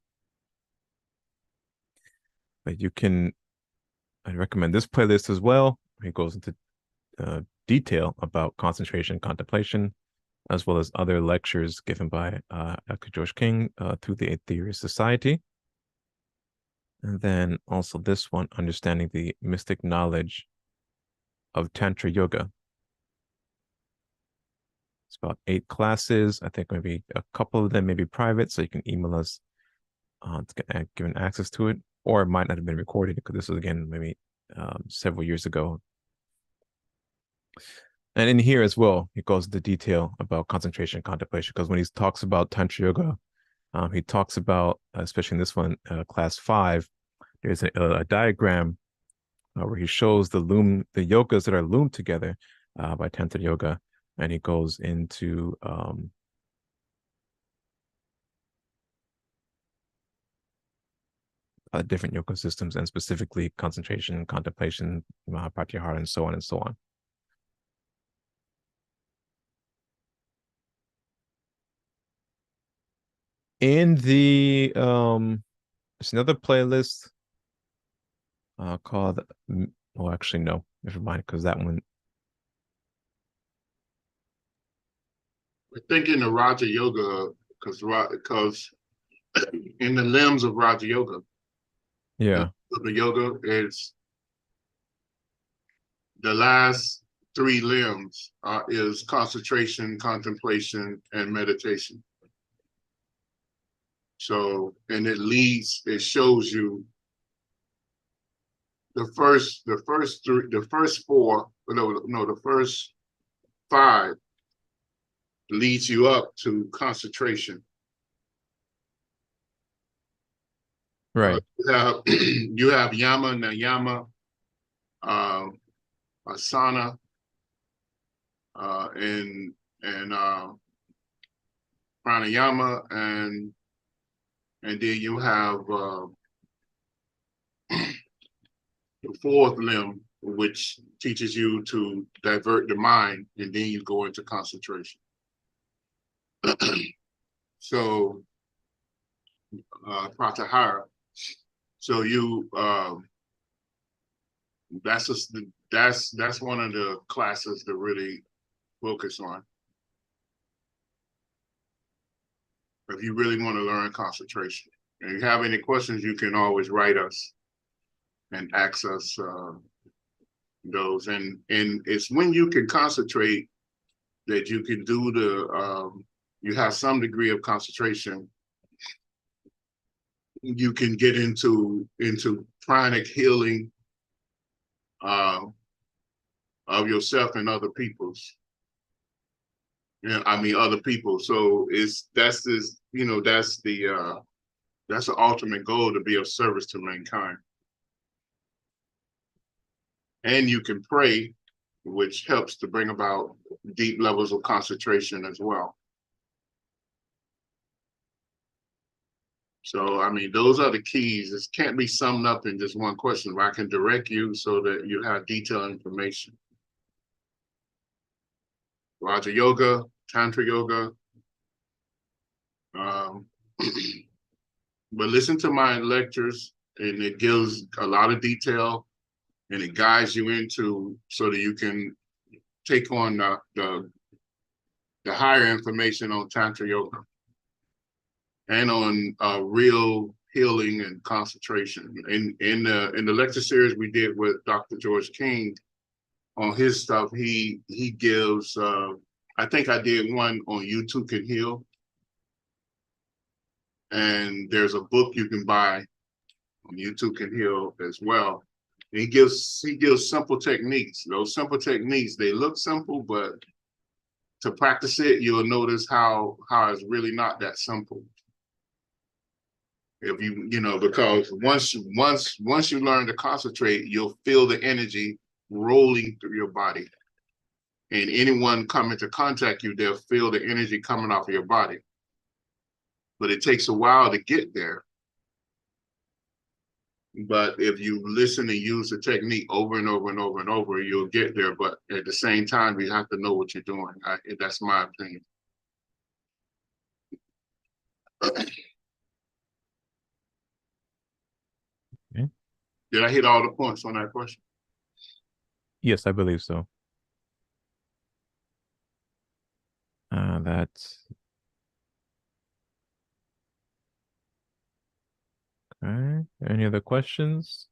But I recommend this playlist as well. He goes into detail about concentration, contemplation, as well as other lectures given by Dr. George King through the Atheist Society. And then also this one, Understanding the Mystic Knowledge of Tantra Yoga. It's about 8 classes. I think maybe a couple of them may be private, so you can email us to get given access to it, or it might not have been recorded because this was, again, maybe several years ago. And in here as well, he goes into detail about concentration and contemplation, because when he talks about Tantra Yoga, he talks about, especially in this one, class 5, there's a diagram where he shows the yogas that are loomed together by Tantra Yoga, and he goes into different yoga systems, and specifically concentration, contemplation, Mahapratyahara, and so on and so on. In the there's another playlist called, oh, actually no, never mind, because that one.
I think in the Raja Yoga, because in the limbs of Raja Yoga,
Yeah,
the yoga is the last three limbs is concentration, contemplation, and meditation. So, and it shows you the first five leads you up to concentration.
right.
You have yama, niyama, asana, and pranayama, and then you have the fourth limb, which teaches you to divert the mind, and then you go into concentration. So, pratyahara. So you that's one of the classes to really focus on. If you really want to learn concentration. And if you have any questions, you can always write us and ask us those. And it's when you can concentrate that you can do you have some degree of concentration. You can get into pranic healing of yourself and other people's. Other people. So that's the ultimate goal, to be of service to mankind. And you can pray, which helps to bring about deep levels of concentration as well. So, those are the keys. This can't be summed up in just one question, but I can direct you so that you have detailed information. Raja Yoga, Tantra Yoga. But listen to my lectures, and it gives a lot of detail, and it guides you into so that you can take on the higher information on Tantra Yoga and on real healing and concentration. In the lecture series we did with Dr. George King on his stuff, he gives, I think I did one on You Too Can Heal. And there's a book you can buy on You Too Can Heal as well. And he gives simple techniques. Those simple techniques, they look simple, but to practice it, you'll notice how it's really not that simple. If because once you learn to concentrate, you'll feel the energy rolling through your body. And anyone coming to contact you, they'll feel the energy coming off of your body. But it takes a while to get there. But if you listen and use the technique over and over and over and over, you'll get there. But at the same time, you have to know what you're doing. That's my opinion.
Okay.
Did I hit all the points on that question?
Yes, I believe so. That's okay. Any other questions?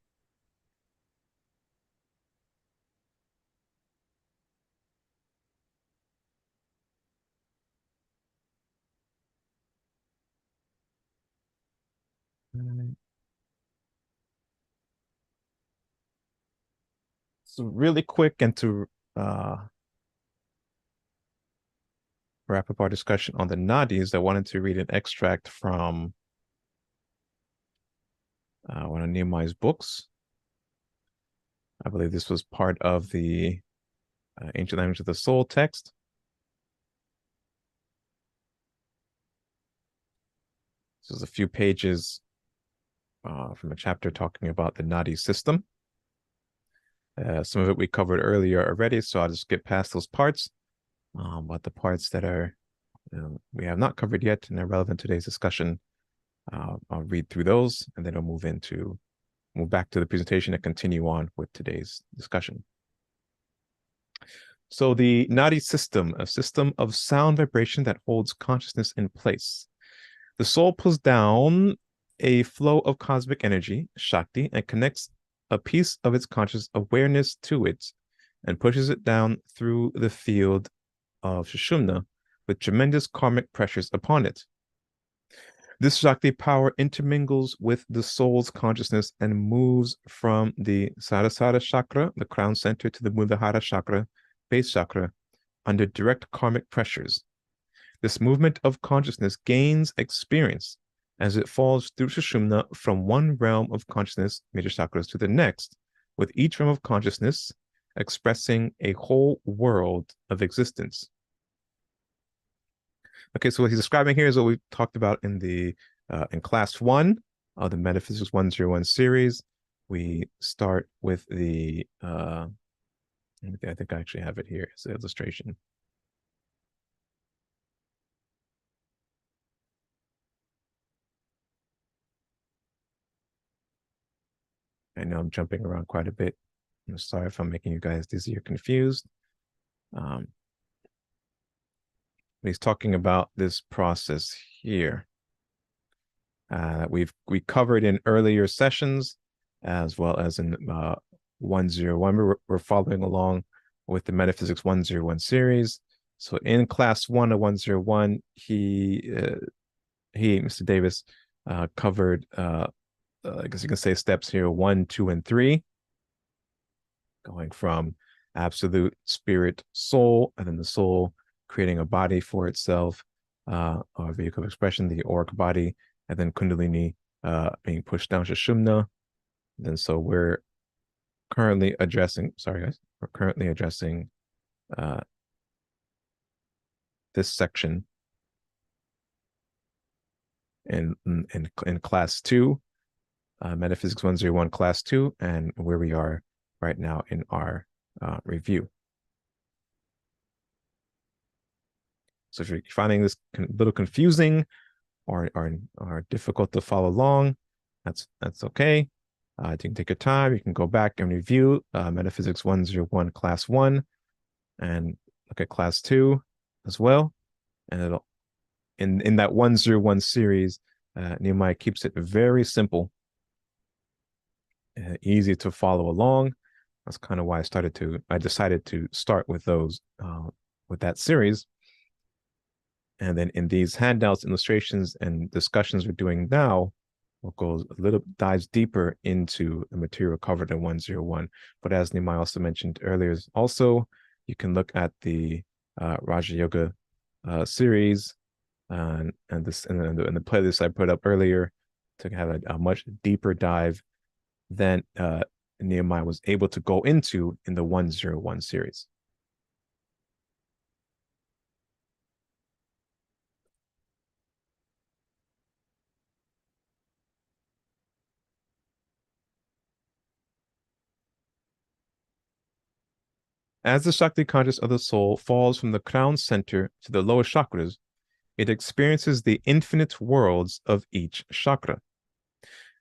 So really quick, and to wrap up our discussion on the nadis, I wanted to read an extract from one of Nehemiah's books. I believe this was part of the Ancient Language of the Soul text. This is a few pages from a chapter talking about the nadi system. Some of it we covered earlier already, so I'll just skip past those parts. But the parts that are we have not covered yet and are relevant to today's discussion, I'll read through those, and then I'll move back to the presentation and continue on with today's discussion. So the nadi system, a system of sound vibration that holds consciousness in place. The soul pulls down a flow of cosmic energy, Shakti, and connects a piece of its conscious awareness to it and pushes it down through the field of Sushumna with tremendous karmic pressures upon it. This Shakti power intermingles with the soul's consciousness and moves from the Sarasara chakra, the crown center, to the Muladhara chakra, base chakra, under direct karmic pressures. This movement of consciousness gains experience as it falls through Sushumna from one realm of consciousness, major chakras, to the next, with each realm of consciousness expressing a whole world of existence. Okay, so what he's describing here is what we talked about in the in class 1 of the Metaphysics 101 series. We start with the I think I actually have it here as an illustration. I know I'm jumping around quite a bit. I'm sorry if I'm making you guys dizzy or confused. He's talking about this process here that we covered in earlier sessions, as well as in 101. We're following along with the Metaphysics 101 series. So in class 1 of 101, Mr. Davis, covered I guess you can say steps here 1, 2, and 3, going from absolute spirit soul, and then the soul creating a body for itself, or vehicle of expression, the auric body, and then Kundalini being pushed down Sushumna. And so we're currently addressing, this section in class 2, Metaphysics 101 class 2, and where we are right now in our review. So if you're finding this a little confusing or difficult to follow along, that's okay. You can take your time. You can go back and review Metaphysics 101 class 1 and look at class 2 as well. And it'll in that 101 series, Nehemiah keeps it very simple, easy to follow along. That's kind of why I decided to start with those with that series. And then in these handouts, illustrations, and discussions we're doing now, we'll dives deeper into the material covered in 101. But as Nehemiah also mentioned earlier, also you can look at the Raja Yoga series and the playlist I put up earlier to have a much deeper dive than Nehemiah was able to go into in the 101 series. As the Shakti consciousness of the soul falls from the crown center to the lower chakras, it experiences the infinite worlds of each chakra.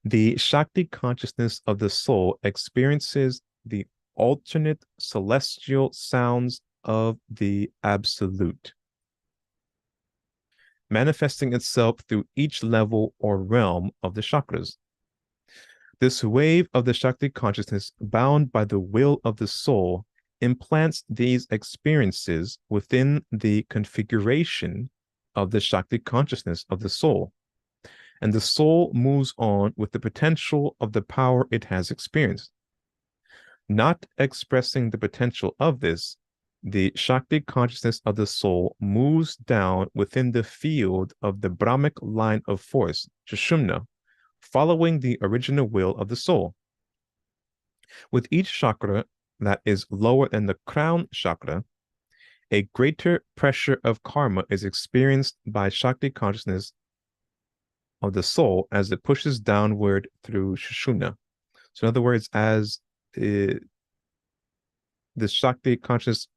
The Shakti consciousness of the soul experiences the alternate celestial sounds of the Absolute, manifesting itself through each level or realm of the chakras. This wave of the Shakti consciousness, bound by the will of the soul, implants these experiences within the configuration of the Shakti consciousness of the soul, and the soul moves on with the potential of the power it has experienced. Not expressing the potential of this, the Shakti consciousness of the soul moves down within the field of the Brahmic line of force, Sushumna, following the original will of the soul. With each chakra that is lower than the crown chakra, a greater pressure of karma is experienced by Shakti consciousness of the soul as it pushes downward through Sushumna. So in other words, as the Shakti consciousness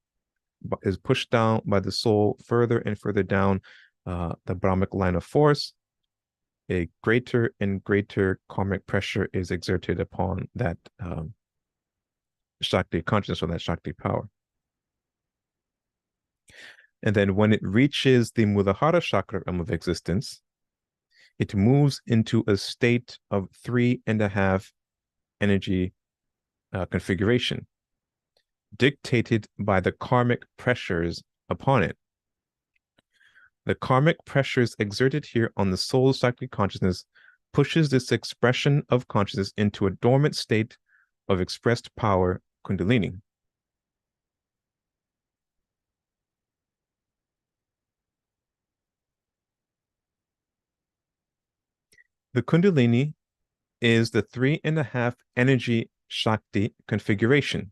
is pushed down by the soul further and further down the Brahmic line of force, a greater and greater karmic pressure is exerted upon that Shakti consciousness or that Shakti power. And then when it reaches the Muladhara chakra realm of existence, it moves into a state of 3.5 energy configuration, dictated by the karmic pressures upon it. The karmic pressures exerted here on the soul's Shakti consciousness pushes this expression of consciousness into a dormant state of expressed power, Kundalini. The Kundalini is the 3.5 energy Shakti configuration,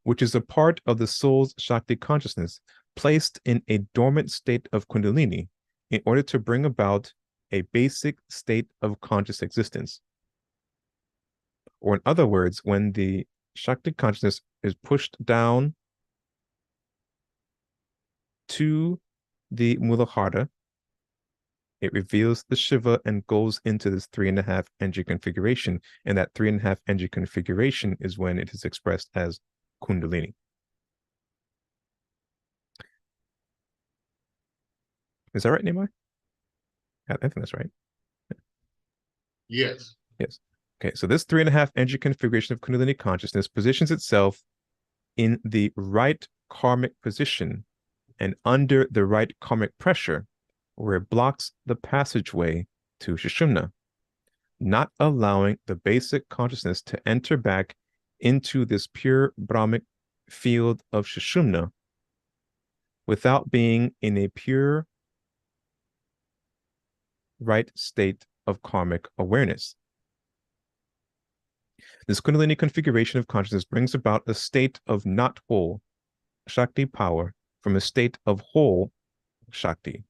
which is a part of the soul's Shakti consciousness placed in a dormant state of Kundalini in order to bring about a basic state of conscious existence. Or in other words, when the Shakti consciousness is pushed down to the Muladhara, it reveals the Shiva and goes into this 3.5 energy configuration. And that 3.5 energy configuration is when it is expressed as Kundalini. Is that right, Nehemiah? I think that's right.
Yes.
Yes. Okay, so this 3.5 energy configuration of Kundalini consciousness positions itself in the right karmic position and under the right karmic pressure, where it blocks the passageway to Sushumna, not allowing the basic consciousness to enter back into this pure Brahmic field of Sushumna without being in a pure right state of karmic awareness. This Kundalini configuration of consciousness brings about a state of not whole Shakti power from a state of whole Shakti,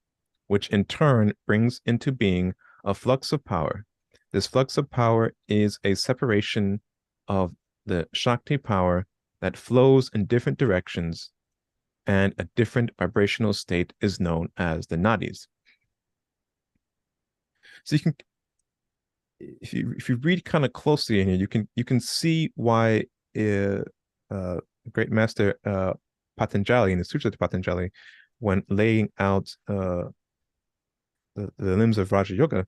which in turn brings into being a flux of power. This flux of power is a separation of the Shakti power that flows in different directions, and a different vibrational state is known as the nadis. So you can, if you read kind of closely in here, you can see why great master Patanjali in the Sutra of Patanjali, when laying out the limbs of Raja Yoga,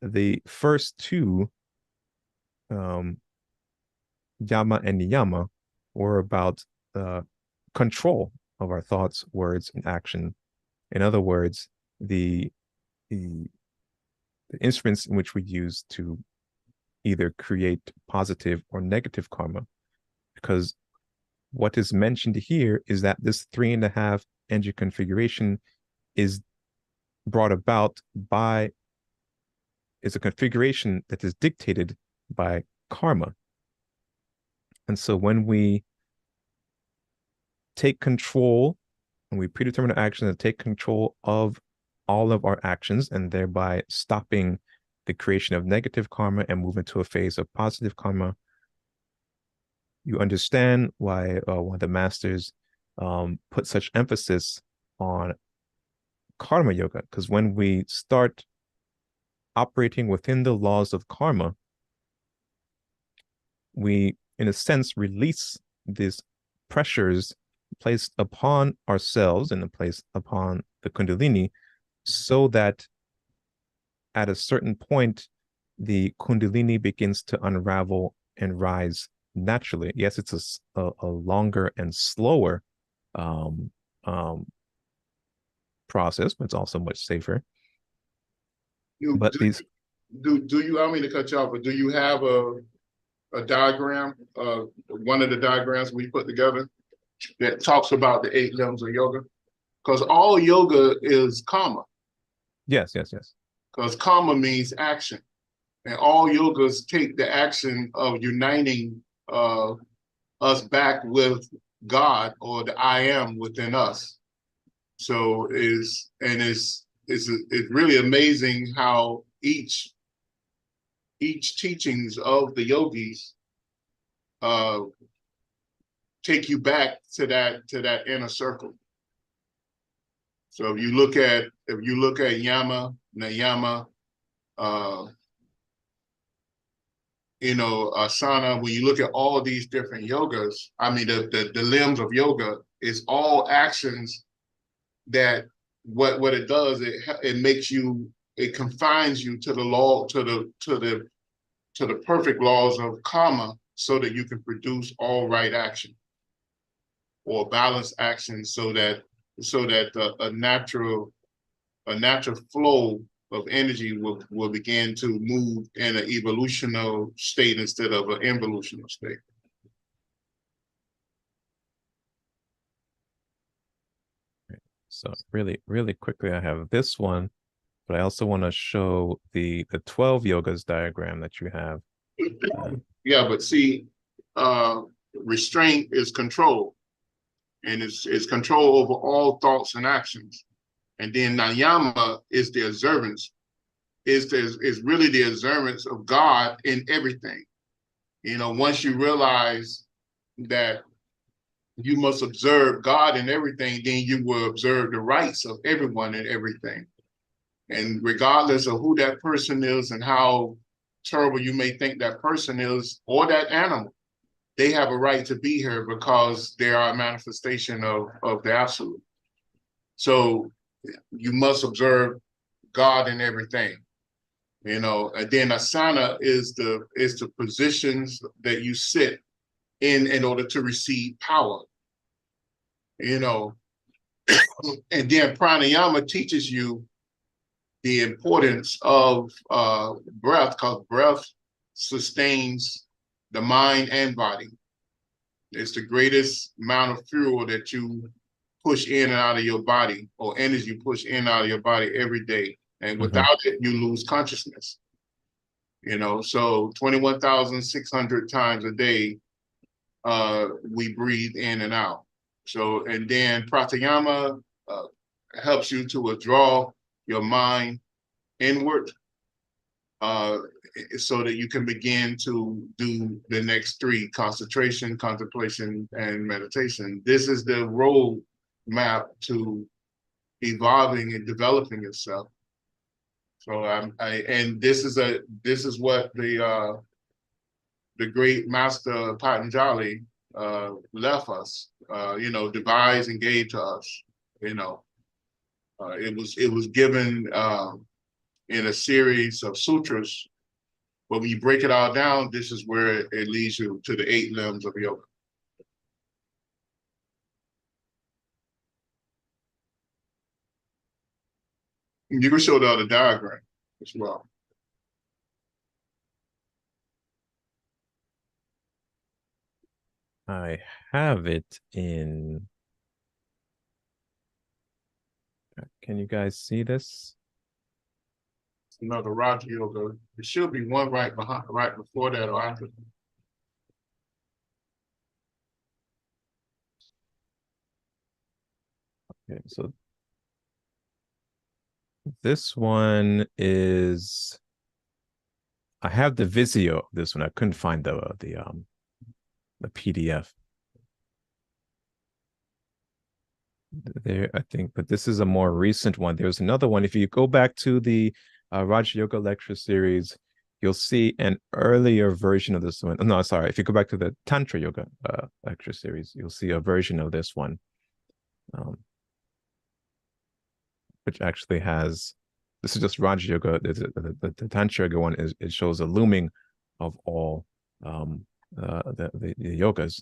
the first two, Yama and Niyama, were about control of our thoughts, words, and action. In other words, the instruments in which we use to either create positive or negative karma. Because what is mentioned here is that this 3.5 energy configuration is brought about by, is a configuration that is dictated by karma. And so when we take control and we predetermine our actions and take control of all of our actions, and thereby stopping the creation of negative karma and move into a phase of positive karma, you understand why one of the masters put such emphasis on karma yoga. Because when we start operating within the laws of karma, we, in a sense, release these pressures placed upon ourselves and placed upon the Kundalini, so that at a certain point, the Kundalini begins to unravel and rise naturally. Yes, it's a longer and slower process, but it's also much safer.
Do you, I mean to cut you off, but do you have a diagram, one of the diagrams we put together that talks about the 8 limbs of yoga? Because all yoga is karma.
Yes.
because karma means action. And all yogas take the action of uniting us back with God, or the I am within us. So it's really amazing how each teachings of the yogis take you back to that inner circle. So if you look at Yama, Nayama, asana, when you look at all these different yogas, I mean the limbs of yoga is all actions that what it does, it makes you, it confines you to the law, to the perfect laws of karma, so that you can produce all right action or balanced action, so that a natural flow of energy will begin to move in an evolutional state instead of an involutional state.
So really, really quickly, I have this one, but I also want to show the 12 yogas diagram that you have.
Yeah, but see, restraint is control, and it's control over all thoughts and actions. And then Nayama is the observance, is really the observance of God in everything. Once you realize that you must observe God in everything, then you will observe the rights of everyone in everything. And regardless of who that person is and how terrible you may think that person is, or that animal, they have a right to be here because they are a manifestation of the absolute. So you must observe God in everything. And then asana is the positions that you sit in order to receive power. And then pranayama teaches you the importance of breath, because breath sustains the mind and body. It's the greatest amount of fuel that you push in and out of your body, or energy you push in and out of your body every day. And without it, you lose consciousness. So 21,600 times a day, we breathe in and out. So, and then pranayama helps you to withdraw your mind inward, so that you can begin to do the next three: concentration, contemplation, and meditation. This is the road map to evolving and developing yourself. So and this is what the great master Patanjali left us, devised and gave to us. It was given in a series of sutras, but when you break it all down, this is where it leads you to the 8 limbs of yoga. You can show the other diagram as well.
I have it in. Can you guys see this?
Another Raja Yoga. There should be one right before that or after.
Okay, so this one is. I have the Visio of this one. I couldn't find the PDF. There, I think, but this is a more recent one. There's another one. If you go back to the Raja Yoga lecture series, you'll see an earlier version of this one. No, sorry. If you go back to the Tantra Yoga lecture series, you'll see a version of this one, which actually has. This is just Raja Yoga. The Tantra Yoga one it shows a looming of all the yogas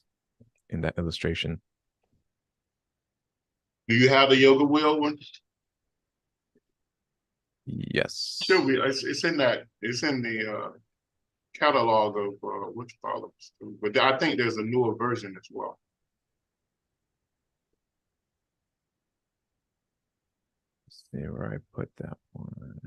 in that illustration.
Do you have the yoga wheel one?
Yes.
Should be. It's in that. It's in the catalog of what you call it. But I think there's a newer version as well.
Let's see where I put that one.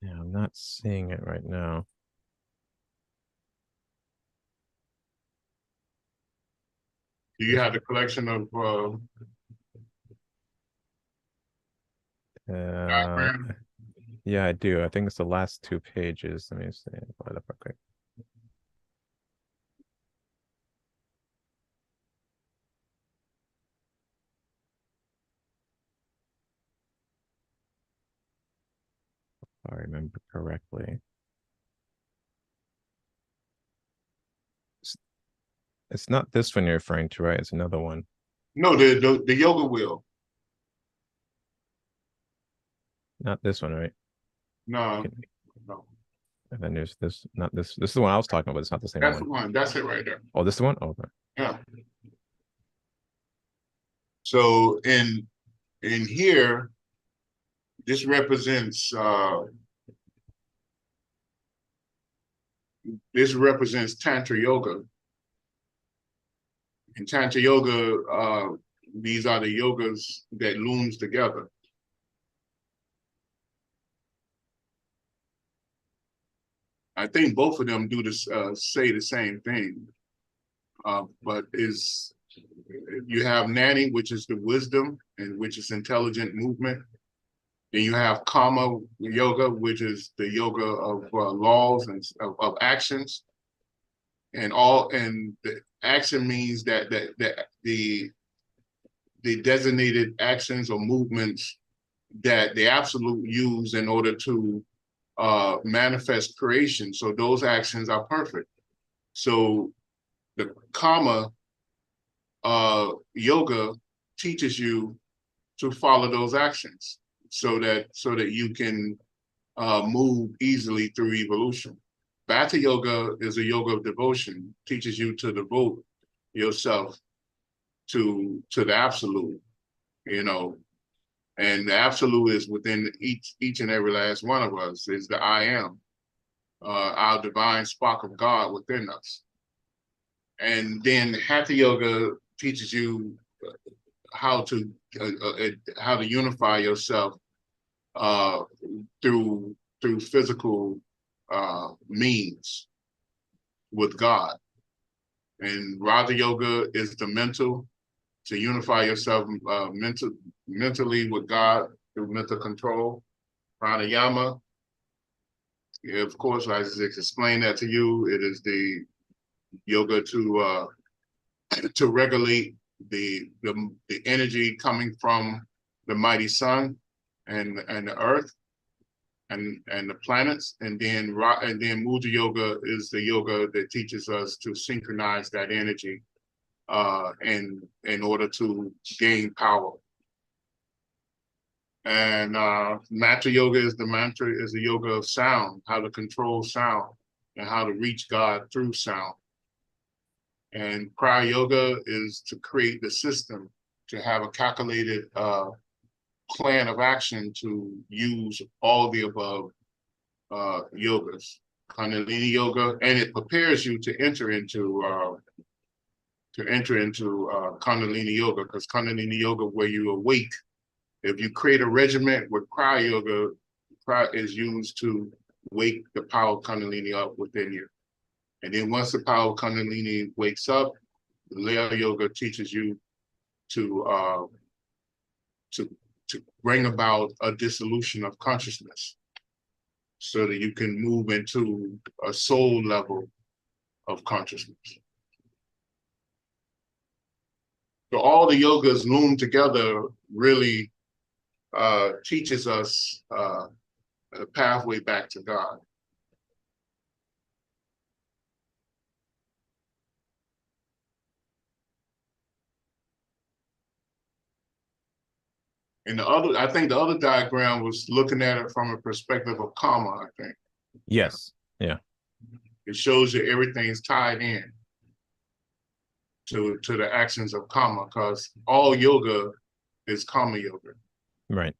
Yeah, I'm not seeing it right now.
Do you have the collection of
Uh,
diagrams?
yeah, I do. I think it's the last 2 pages. Let me see. Pull it up real quick. If I remember correctly. It's not this one you're referring to, right? It's another one.
No, the yoga wheel.
Not this one, right?
No, no.
And then there's this, not this. This is the one I was talking about. It's not the same
That's
one.
the one. That's it right there.
Oh, this is the one? Oh, okay.
Yeah. So in here, this represents Tantra yoga. In Tantra yoga, these are the yogas that looms together. I think both of them do this, say the same thing, but is you have nadi, which is the wisdom and which is intelligent movement. Then you have karma yoga, which is the yoga of laws and of actions, and the action means that the designated actions or movements that the absolute use in order to manifest creation. So those actions are perfect. So the karma yoga teaches you to follow those actions so that you can move easily through evolution. Bhatha yoga is a yoga of devotion, teaches you to devote yourself to the absolute, you know, and the absolute is within each and every last one of us, is the I am, our divine spark of God within us. And then Hatha yoga teaches you how to how to unify yourself uh, through physical means with God. And Raja Yoga is the mental, to unify yourself mentally with God through mental control. Pranayama, of course, I just explained that to you. It is the yoga to regulate the energy coming from the mighty sun and the earth and the planets, and then Mudra Yoga is the yoga that teaches us to synchronize that energy in order to gain power. And Mantra Yoga is the yoga of sound, how to control sound and how to reach God through sound. And Kriya Yoga is to create the system, to have a calculated plan of action to use all the above yogas, Kundalini yoga, and it prepares you to enter into Kundalini yoga, because Kundalini yoga, where you awake. If you create a regiment with Kriya yoga, Kriya is used to wake the power of Kundalini up within you. And then once the power of Kundalini wakes up, Laya yoga teaches you to to bring about a dissolution of consciousness, so that you can move into a soul level of consciousness. So all the yogas loom together really teaches us a pathway back to God. And I think the other diagram was looking at it from a perspective of karma, I think.
Yes. Yeah.
It shows you everything's tied in to the actions of karma, because all yoga is karma yoga.
Right.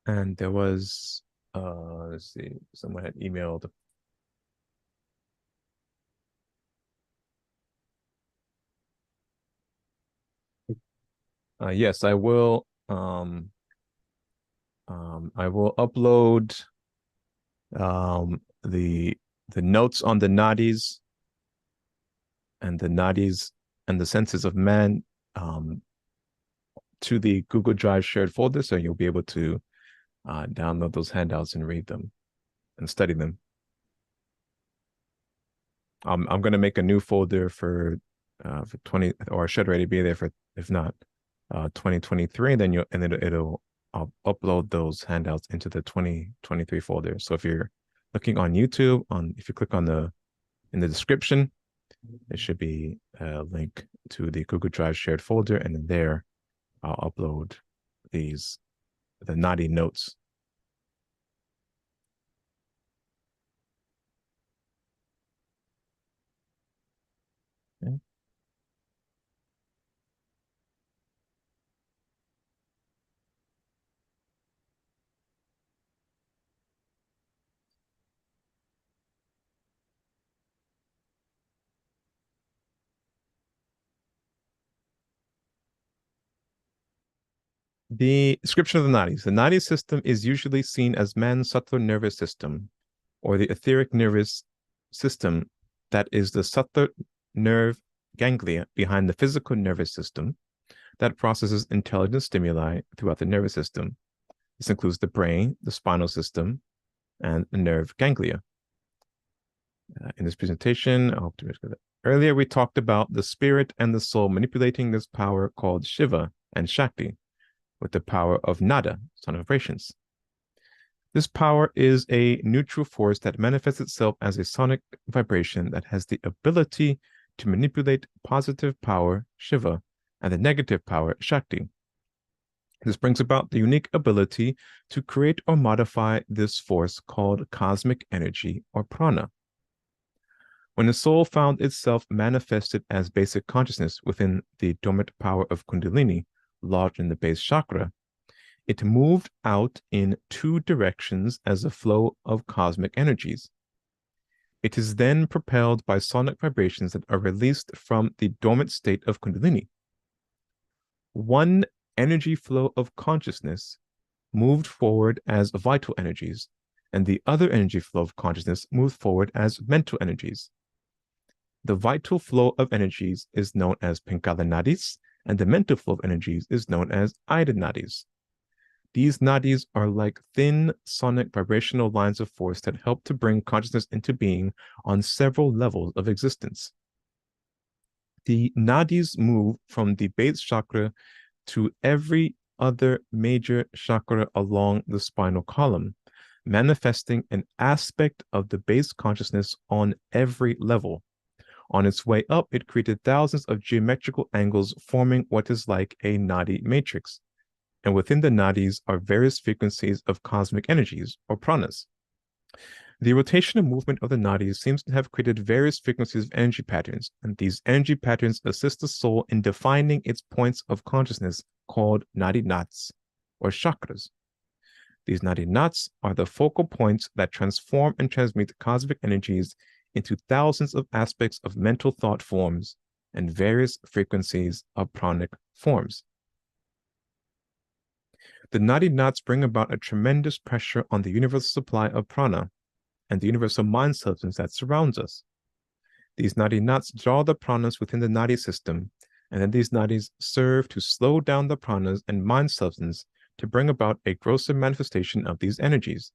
And there was let's see, someone had emailed. Yes, I will. I will upload the notes on the nadis and the senses of man to the Google Drive shared folder, so you'll be able to download those handouts and read them and study them. I'm going to make a new folder for 20, or should already be there for, if not, 2023. Then I'll upload those handouts into the 2023 folder. So if you're looking on YouTube, if you click on in the description, there should be a link to the Google Drive shared folder, and then there I'll upload the nadi notes. Okay. The description of the nadis. The nadi system is usually seen as man's subtler nervous system, or the etheric nervous system, that is the subtler nerve ganglia behind the physical nervous system that processes intelligent stimuli throughout the nervous system. This includes the brain, the spinal system, and the nerve ganglia. In this presentation, earlier we talked about the spirit and the soul manipulating this power called Shiva and Shakti with the power of nada, sonic vibrations. This power is a neutral force that manifests itself as a sonic vibration that has the ability to manipulate positive power, Shiva, and the negative power, Shakti. This brings about the unique ability to create or modify this force called cosmic energy or prana. When the soul found itself manifested as basic consciousness within the dormant power of Kundalini, lodged in the base chakra, it moved out in two directions as a flow of cosmic energies. It is then propelled by sonic vibrations that are released from the dormant state of Kundalini. One energy flow of consciousness moved forward as vital energies, and the other energy flow of consciousness moved forward as mental energies. The vital flow of energies is known as Pingala nadis, and the mental flow of energies is known as Ida nadis. These nadis are like thin sonic vibrational lines of force that help to bring consciousness into being on several levels of existence. The nadis move from the base chakra to every other major chakra along the spinal column, manifesting an aspect of the base consciousness on every level. On its way up, it created thousands of geometrical angles, forming what is like a nadi matrix. And within the nadis are various frequencies of cosmic energies, or pranas. The rotational movement of the nadis seems to have created various frequencies of energy patterns, and these energy patterns assist the soul in defining its points of consciousness called nadi knots, or chakras. These nadi knots are the focal points that transform and transmute cosmic energies into thousands of aspects of mental thought forms and various frequencies of pranic forms. The nadi knots bring about a tremendous pressure on the universal supply of prana and the universal mind substance that surrounds us. These nadi knots draw the pranas within the nadi system, and then these nadis serve to slow down the pranas and mind substance to bring about a grosser manifestation of these energies.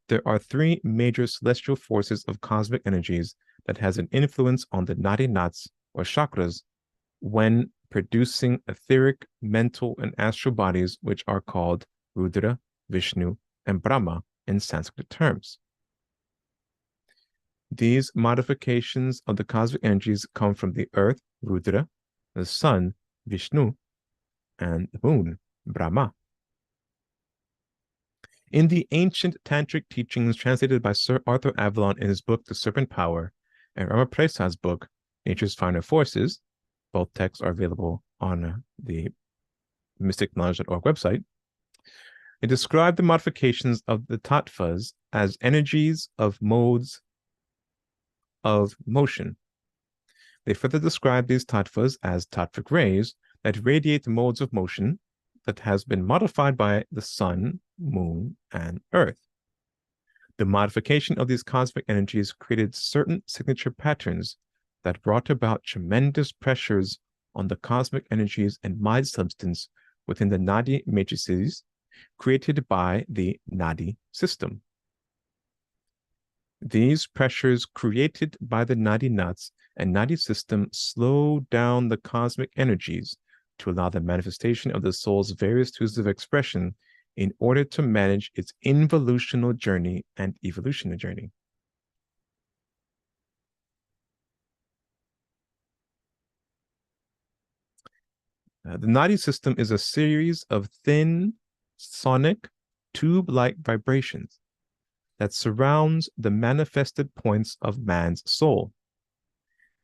There are three major celestial forces of cosmic energies that has an influence on the nadi knots, or chakras, when producing etheric, mental, and astral bodies, which are called Rudra, Vishnu, and Brahma in Sanskrit terms. These modifications of the cosmic energies come from the earth, Rudra, the sun, Vishnu, and the moon, Brahma. In the ancient tantric teachings translated by Sir Arthur Avalon in his book The Serpent Power, and Ramaprasad's book Nature's Finer Forces, both texts are available on the mysticknowledge.org website, It described the modifications of the tattvas as energies of modes of motion. They further describe these tattvas as tattvic rays that radiate the modes of motion that has been modified by the sun, moon, and earth. The modification of these cosmic energies created certain signature patterns that brought about tremendous pressures on the cosmic energies and mind substance within the nadi matrices created by the nadi system. These pressures created by the nadi nuts and nadi system slow down the cosmic energies to allow the manifestation of the soul's various tools of expression in order to manage its involutional journey and evolutionary journey. The nadi system is a series of thin, sonic, tube-like vibrations that surrounds the manifested points of man's soul.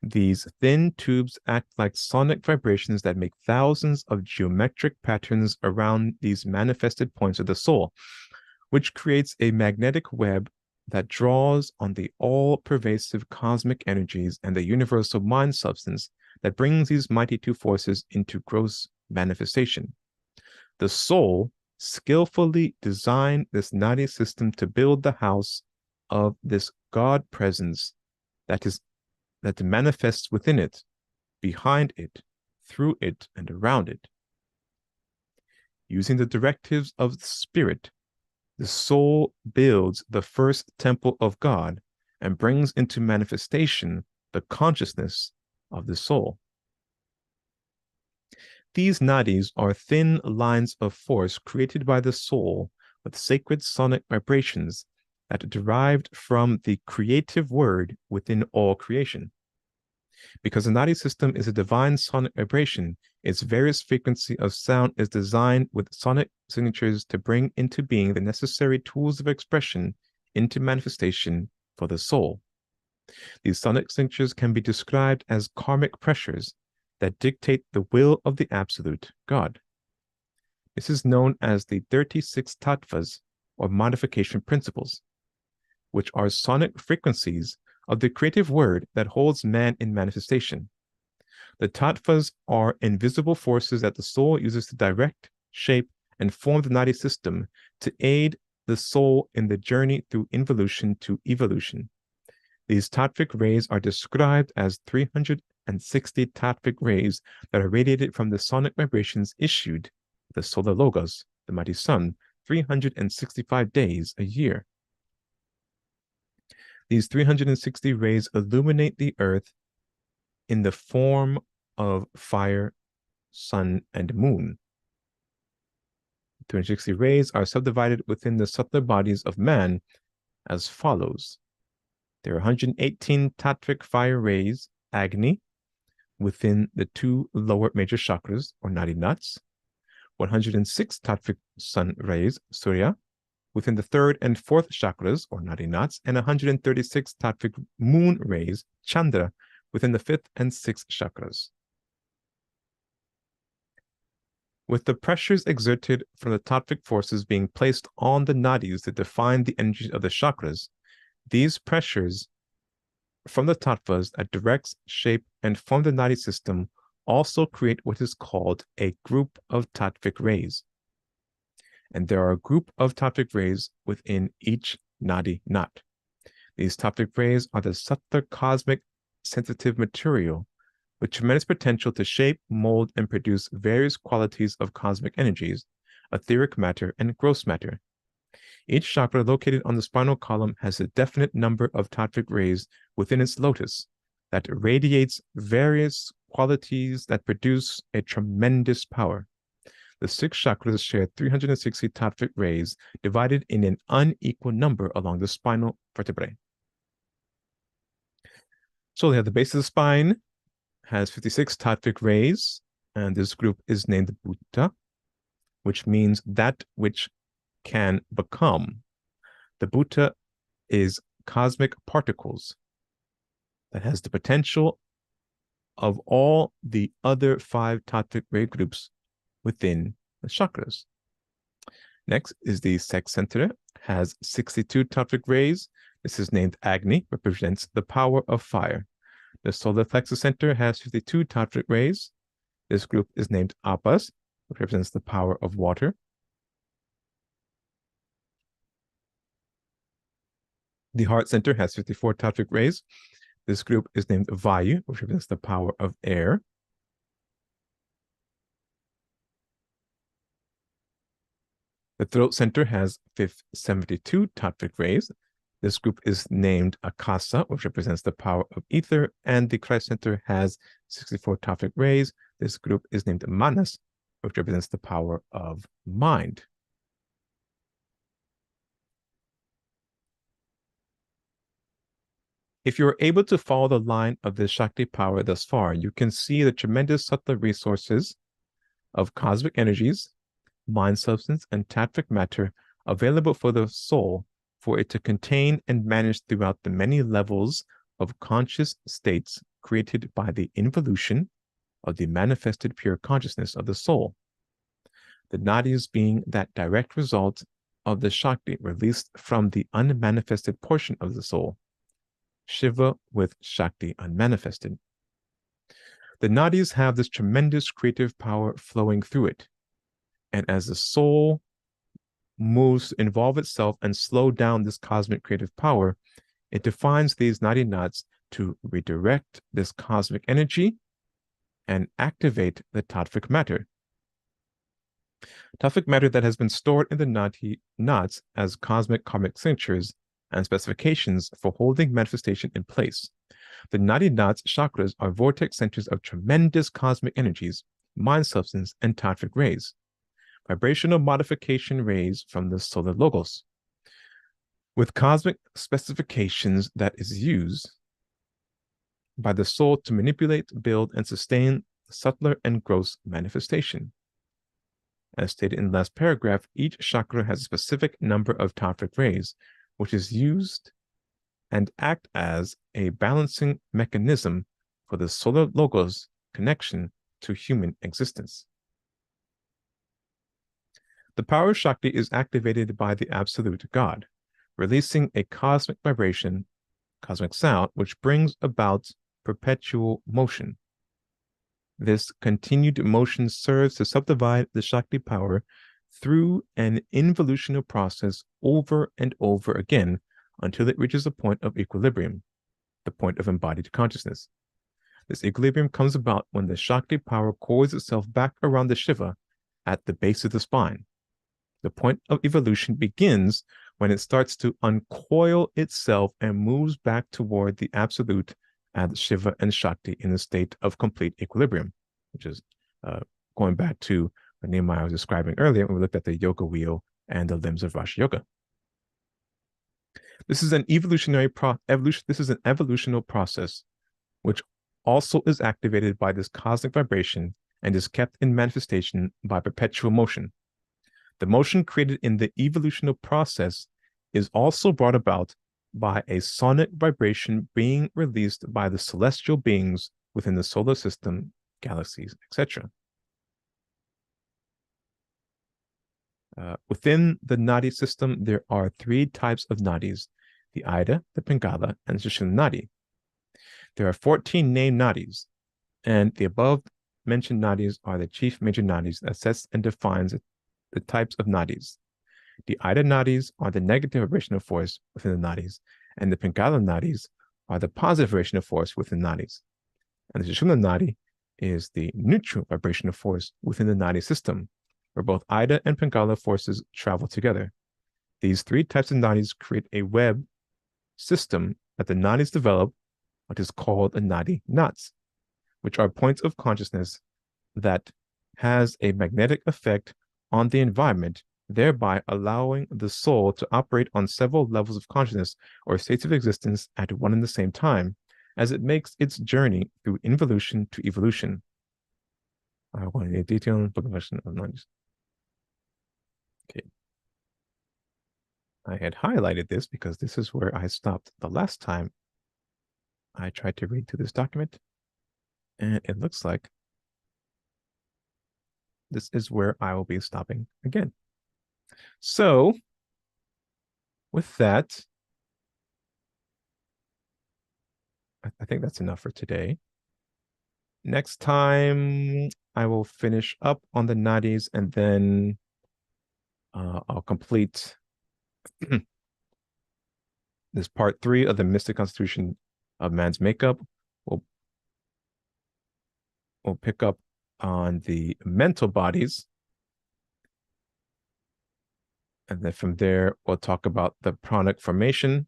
These thin tubes act like sonic vibrations that make thousands of geometric patterns around these manifested points of the soul, which creates a magnetic web that draws on the all-pervasive cosmic energies and the universal mind substance that brings these mighty two forces into gross manifestation. The soul skillfully designed this nadi system to build the house of this God presence that manifests within it, behind it, through it, and around it. Using the directives of the Spirit, the soul builds the first temple of God and brings into manifestation the consciousness of the soul. These nadis are thin lines of force created by the soul with sacred sonic vibrations that are derived from the creative word within all creation. Because the nadi system is a divine sonic vibration, its various frequency of sound is designed with sonic signatures to bring into being the necessary tools of expression into manifestation for the soul. These sonic signatures can be described as karmic pressures that dictate the will of the absolute God. This is known as the 36 tattvas, or modification principles, which are sonic frequencies of the creative word that holds man in manifestation. The tattvas are invisible forces that the soul uses to direct, shape, and form the nadi system to aid the soul in the journey through involution to evolution. These tattvic rays are described as 360 tattvic rays that are radiated from the sonic vibrations issued the solar logos, the mighty sun, 365 days a year. These 360 rays illuminate the earth in the form of fire, sun, and moon. 360 rays are subdivided within the subtler bodies of man as follows. There are 118 tattvic fire rays, Agni, within the two lower major chakras, or nadi nuts, 106 tattvic sun rays, Surya, within the third and fourth chakras, or nadi nuts, and 136 tattvic moon rays, Chandra, within the fifth and sixth chakras. With the pressures exerted from the tattvic forces being placed on the nadis to define the energies of the chakras, these pressures from the tattvas that directs, shape, and form the nadi system also create what is called a group of tattvic rays. And there are a group of tattvic rays within each nadi nut. These tattvic rays are the subtler cosmic sensitive material with tremendous potential to shape, mold, and produce various qualities of cosmic energies, etheric matter, and gross matter. Each chakra located on the spinal column has a definite number of tattvic rays within its lotus that radiates various qualities that produce a tremendous power. The 6 chakras share 360 tattvic rays divided in an unequal number along the spinal vertebrae. So we have the base of the spine has 56 tattvic rays, and this group is named Bhuta, which means that which can become. The Bhuta is cosmic particles that has the potential of all the other 5 tattvic ray groups within the chakras. Next is the sex center, has 62 tantric rays. This is named Agni, represents the power of fire. The solar plexus center has 52 tantric rays. This group is named Apas, which represents the power of water. The heart center has 54 tantric rays. This group is named Vayu, which represents the power of air. The throat center has 72 tantric rays. This group is named Akasa, which represents the power of ether, and the Christ center has 64 tantric rays. This group is named Manas, which represents the power of mind. If you're able to follow the line of the Shakti power thus far, you can see the tremendous subtle resources of cosmic energies, mind substance, and tantric matter available for the soul for it to contain and manage throughout the many levels of conscious states created by the involution of the manifested pure consciousness of the soul. The nadis being that direct result of the Shakti released from the unmanifested portion of the soul, Shiva with Shakti unmanifested. The nadis have this tremendous creative power flowing through it. And as the soul moves to involve itself and slow down this cosmic creative power, it defines these nadi knots to redirect this cosmic energy and activate the tattvic matter. Tattvic matter that has been stored in the nadi knots as cosmic karmic signatures and specifications for holding manifestation in place. The nadi knots chakras are vortex centers of tremendous cosmic energies, mind substance, and tattvic rays. Vibrational modification rays from the solar logos, with cosmic specifications that is used by the soul to manipulate, build, and sustain subtler and gross manifestation. As stated in the last paragraph, each chakra has a specific number of tantric rays, which is used and act as a balancing mechanism for the solar logos connection to human existence. The power of Shakti is activated by the absolute God, releasing a cosmic vibration, cosmic sound, which brings about perpetual motion. This continued motion serves to subdivide the Shakti power through an involutional process over and over again until it reaches a point of equilibrium, the point of embodied consciousness. This equilibrium comes about when the Shakti power coils itself back around the Shiva at the base of the spine. The point of evolution begins when it starts to uncoil itself and moves back toward the absolute as Shiva and Shakti in a state of complete equilibrium, which is going back to what Nehemiah was describing earlier when we looked at the yoga wheel and the limbs of Raja Yoga. This is an evolutionary evolutional process, which also is activated by this cosmic vibration and is kept in manifestation by perpetual motion. The motion created in the evolutional process is also brought about by a sonic vibration being released by the celestial beings within the solar system, galaxies, etc. Within the nadi system, there are 3 types of nadis: the Ida, the Pingala, and the Sushumna nadi. There are 14 named nadis, and the above mentioned nadis are the chief major nadis that sets and defines the types of nadis. The Ida nadis are the negative vibrational force within the nadis, and the Pingala nadis are the positive vibrational force within the nadis. And the Sushumna nadi is the neutral vibrational force within the nadi system, where both Ida and Pingala forces travel together. These 3 types of nadis create a web system that the nadis develop, what is called a nadi knots, which are points of consciousness that has a magnetic effect on the environment, thereby allowing the soul to operate on several levels of consciousness or states of existence at one and the same time, as it makes its journey through involution to evolution. I want a detailed question of nadis. Okay. I had highlighted this because this is where I stopped the last time I tried to read through this document, and it looks like this is where I will be stopping again. So with that, I think that's enough for today. Next time, I will finish up on the nadis, and then I'll complete this part 3 of the mystic constitution of man's makeup. We'll pick up on the mental bodies. And then from there, we'll talk about the pranic formation,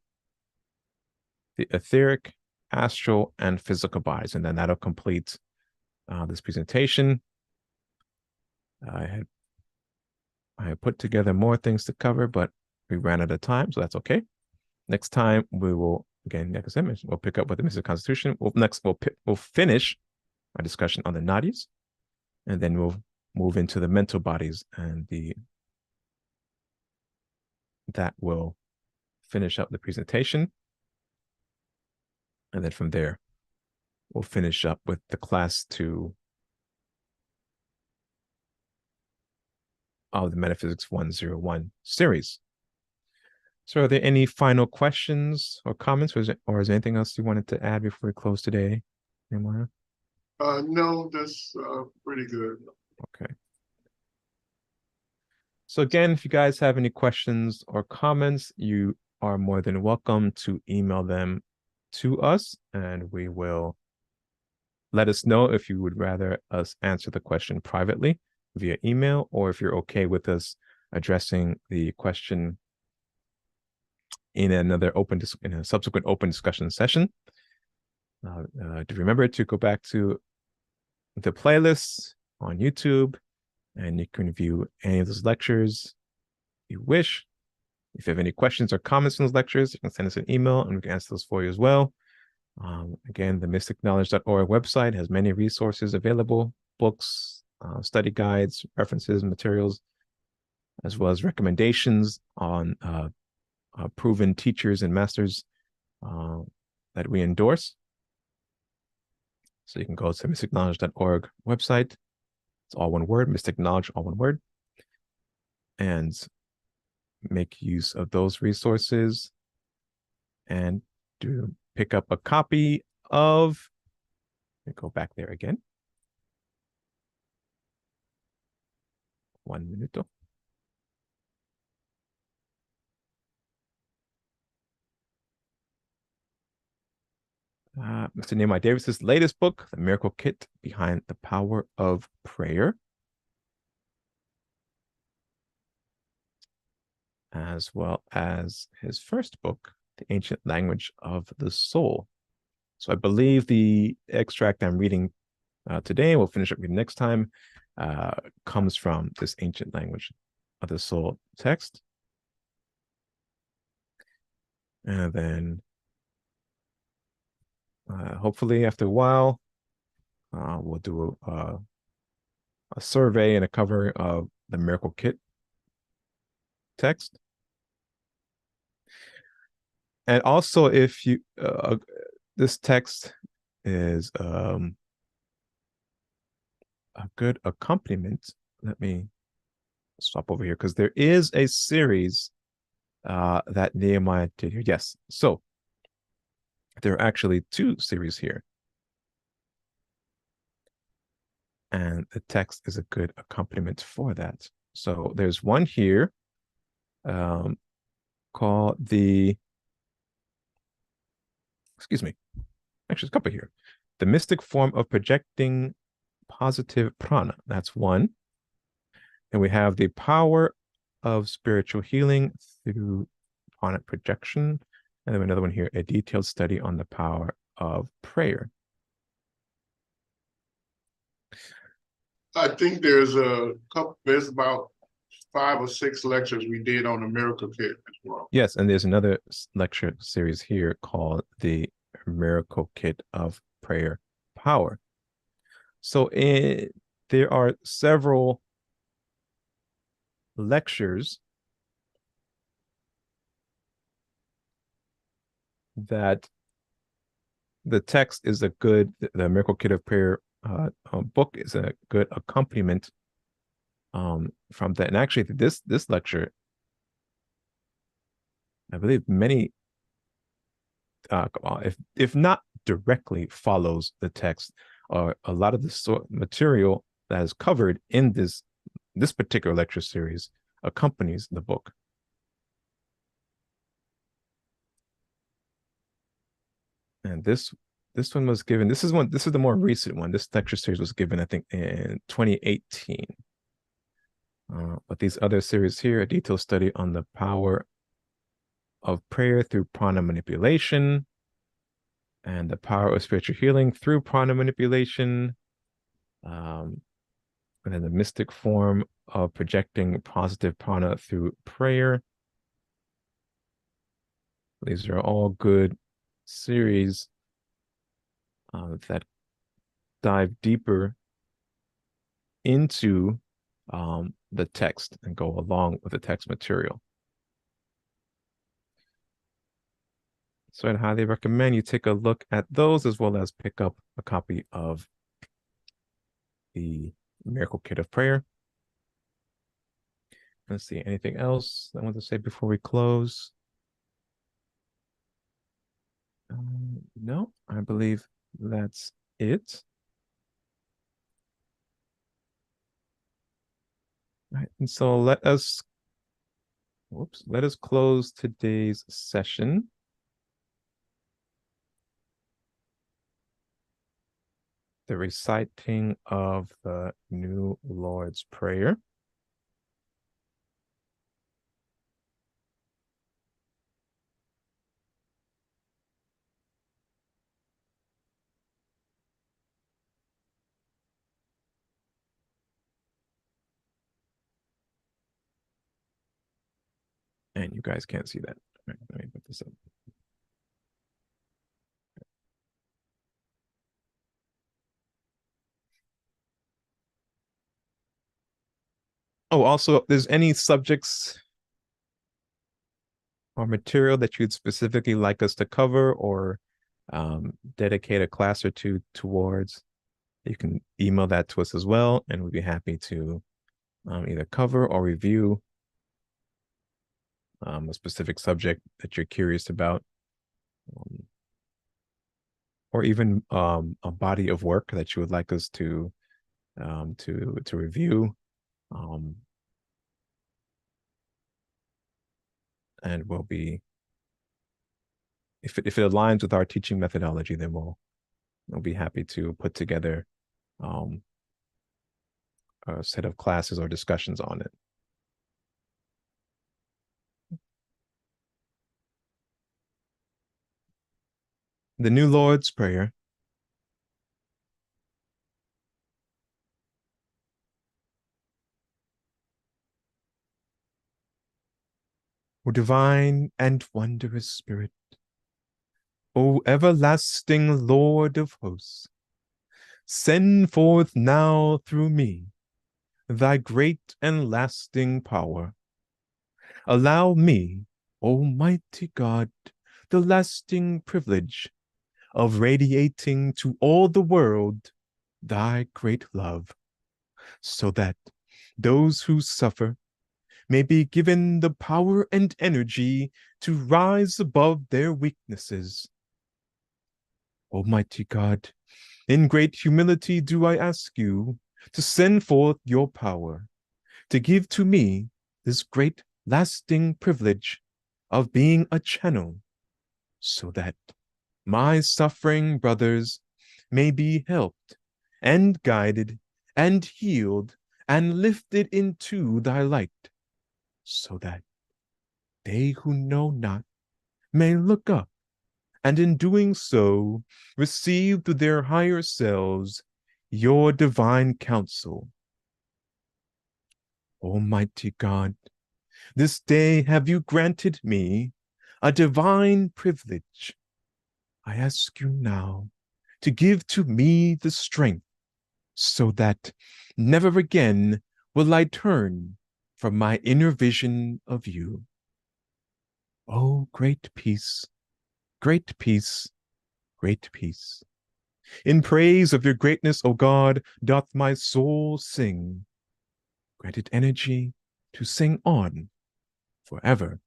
the etheric, astral, and physical bodies. And then that'll complete this presentation. I had put together more things to cover, but we ran out of time, so that's okay. Next time we will, again, like I said, we'll pick up with the mystic constitution. We'll finish our discussion on the nadis, and then we'll move into the mental bodies, and that will finish up the presentation. And then from there, we'll finish up with the class 2 of the Metaphysics 101 series. So are there any final questions or comments, or is there anything else you wanted to add before we close today, Nehemiah?
No, that's pretty good.
Okay. So again, if you guys have any questions or comments, you are more than welcome to email them to us, and we will let us know if you would rather us answer the question privately via email, or if you're okay with us addressing the question in a subsequent open discussion session. Do remember to go back to the playlists on YouTube, and you can view any of those lectures you wish. If you have any questions or comments on those lectures, you can send us an email and we can answer those for you as well. Again, the mysticknowledge.org website has many resources available, books, study guides, references, materials, as well as recommendations on proven teachers and masters that we endorse. So you can go to mystickknowledge.org website. It's all one word, Mystic Knowledge, all one word, and make use of those resources and do pick up a copy of, let me go back there again. 1 minute. Mr. Nehemiah Davis's latest book, The Miracle Kit Behind the Power of Prayer, as well as his first book, The Ancient Language of the Soul. So I believe the extract I'm reading today, we'll finish up reading next time, comes from this Ancient Language of the Soul text. And then hopefully after a while, we'll do a survey and a cover of the Miracle Kit text. And also, if you this text is a good accompaniment. Let me swap over here because there is a series that Nehemiah did here. Yes, so there are actually 2 series here, and the text is a good accompaniment for that. So there's one here called the, excuse me, actually, there's a couple here. The Mystic Form of Projecting Positive Prana. That's one. And we have the Power of Spiritual Healing Through Pranic Projection. And then another one here, a detailed study on the power of prayer.
I think there's about 5 or 6 lectures we did on the Miracle Kit as well.
Yes, and there's another lecture series here called the Miracle Kit of Prayer Power. So there are several lectures that the text is a good, the Miracle Kit of Prayer book is a good accompaniment from that. And actually, this lecture, I believe many, if not directly follows the text, or a lot of the material that is covered in this particular lecture series accompanies the book. And this one was given. This is the more recent one. This lecture series was given, I think, in 2018. But these other series here, a detailed study on the power of prayer through prana manipulation, and the power of spiritual healing through prana manipulation, and then the mystic form of projecting positive prana through prayer. These are all good series that dive deeper into the text and go along with the text material. So I'd highly recommend you take a look at those, as well as pick up a copy of the Miracle Kit of Prayer. Let's see, anything else I want to say before we close? No, I believe that's it. All right, and so let us close today's session. The reciting of the New Lord's Prayer. And you guys can't see that. All right, let me put this up. Oh, also, if there's any subjects or material that you'd specifically like us to cover, or dedicate a class or two towards, you can email that to us as well, and we'd be happy to either cover or review a specific subject that you're curious about, or even a body of work that you would like us to review. And we'll be, if it aligns with our teaching methodology, then we'll be happy to put together a set of classes or discussions on it. The New Lord's Prayer. O divine and wondrous Spirit, O everlasting Lord of hosts, send forth now through me thy great and lasting power. Allow me, Almighty God, the lasting privilege of radiating to all the world thy great love, so that those who suffer may be given the power and energy to rise above their weaknesses. Almighty God, in great humility do I ask you to send forth your power, to give to me this great lasting privilege of being a channel, so that my suffering brothers may be helped and guided and healed and lifted into thy light, so that they who know not may look up, and in doing so receive to their higher selves your divine counsel. Almighty God, this day have you granted me a divine privilege. I ask you now to give to me the strength, so that never again will I turn from my inner vision of you. Oh, great peace, great peace, great peace. In praise of your greatness, O God, doth my soul sing. granted energy to sing on forever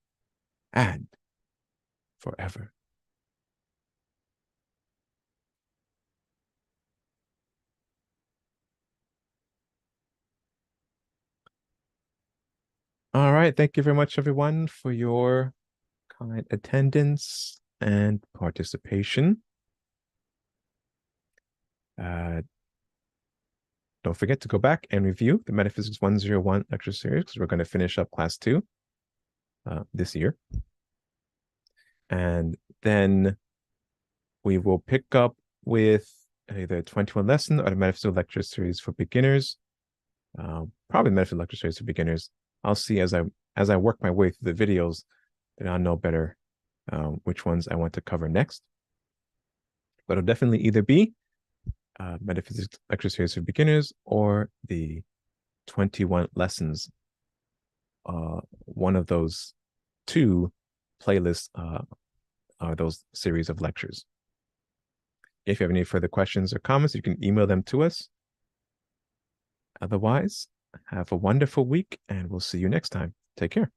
and forever. All right. Thank you very much, everyone, for your kind attendance and participation. Don't forget to go back and review the Metaphysics 101 lecture series, because we're going to finish up class 2 this year. And then we will pick up with either 21 lesson or the Metaphysical lecture series for beginners. Probably Metaphysical lecture series for beginners. I'll see as I work my way through the videos, then I'll know better which ones I want to cover next. But it'll definitely either be Metaphysics lecture series for beginners or the 21 lessons. One of those two playlists are those series of lectures. If you have any further questions or comments, you can email them to us. Otherwise, have a wonderful week, and we'll see you next time. Take care.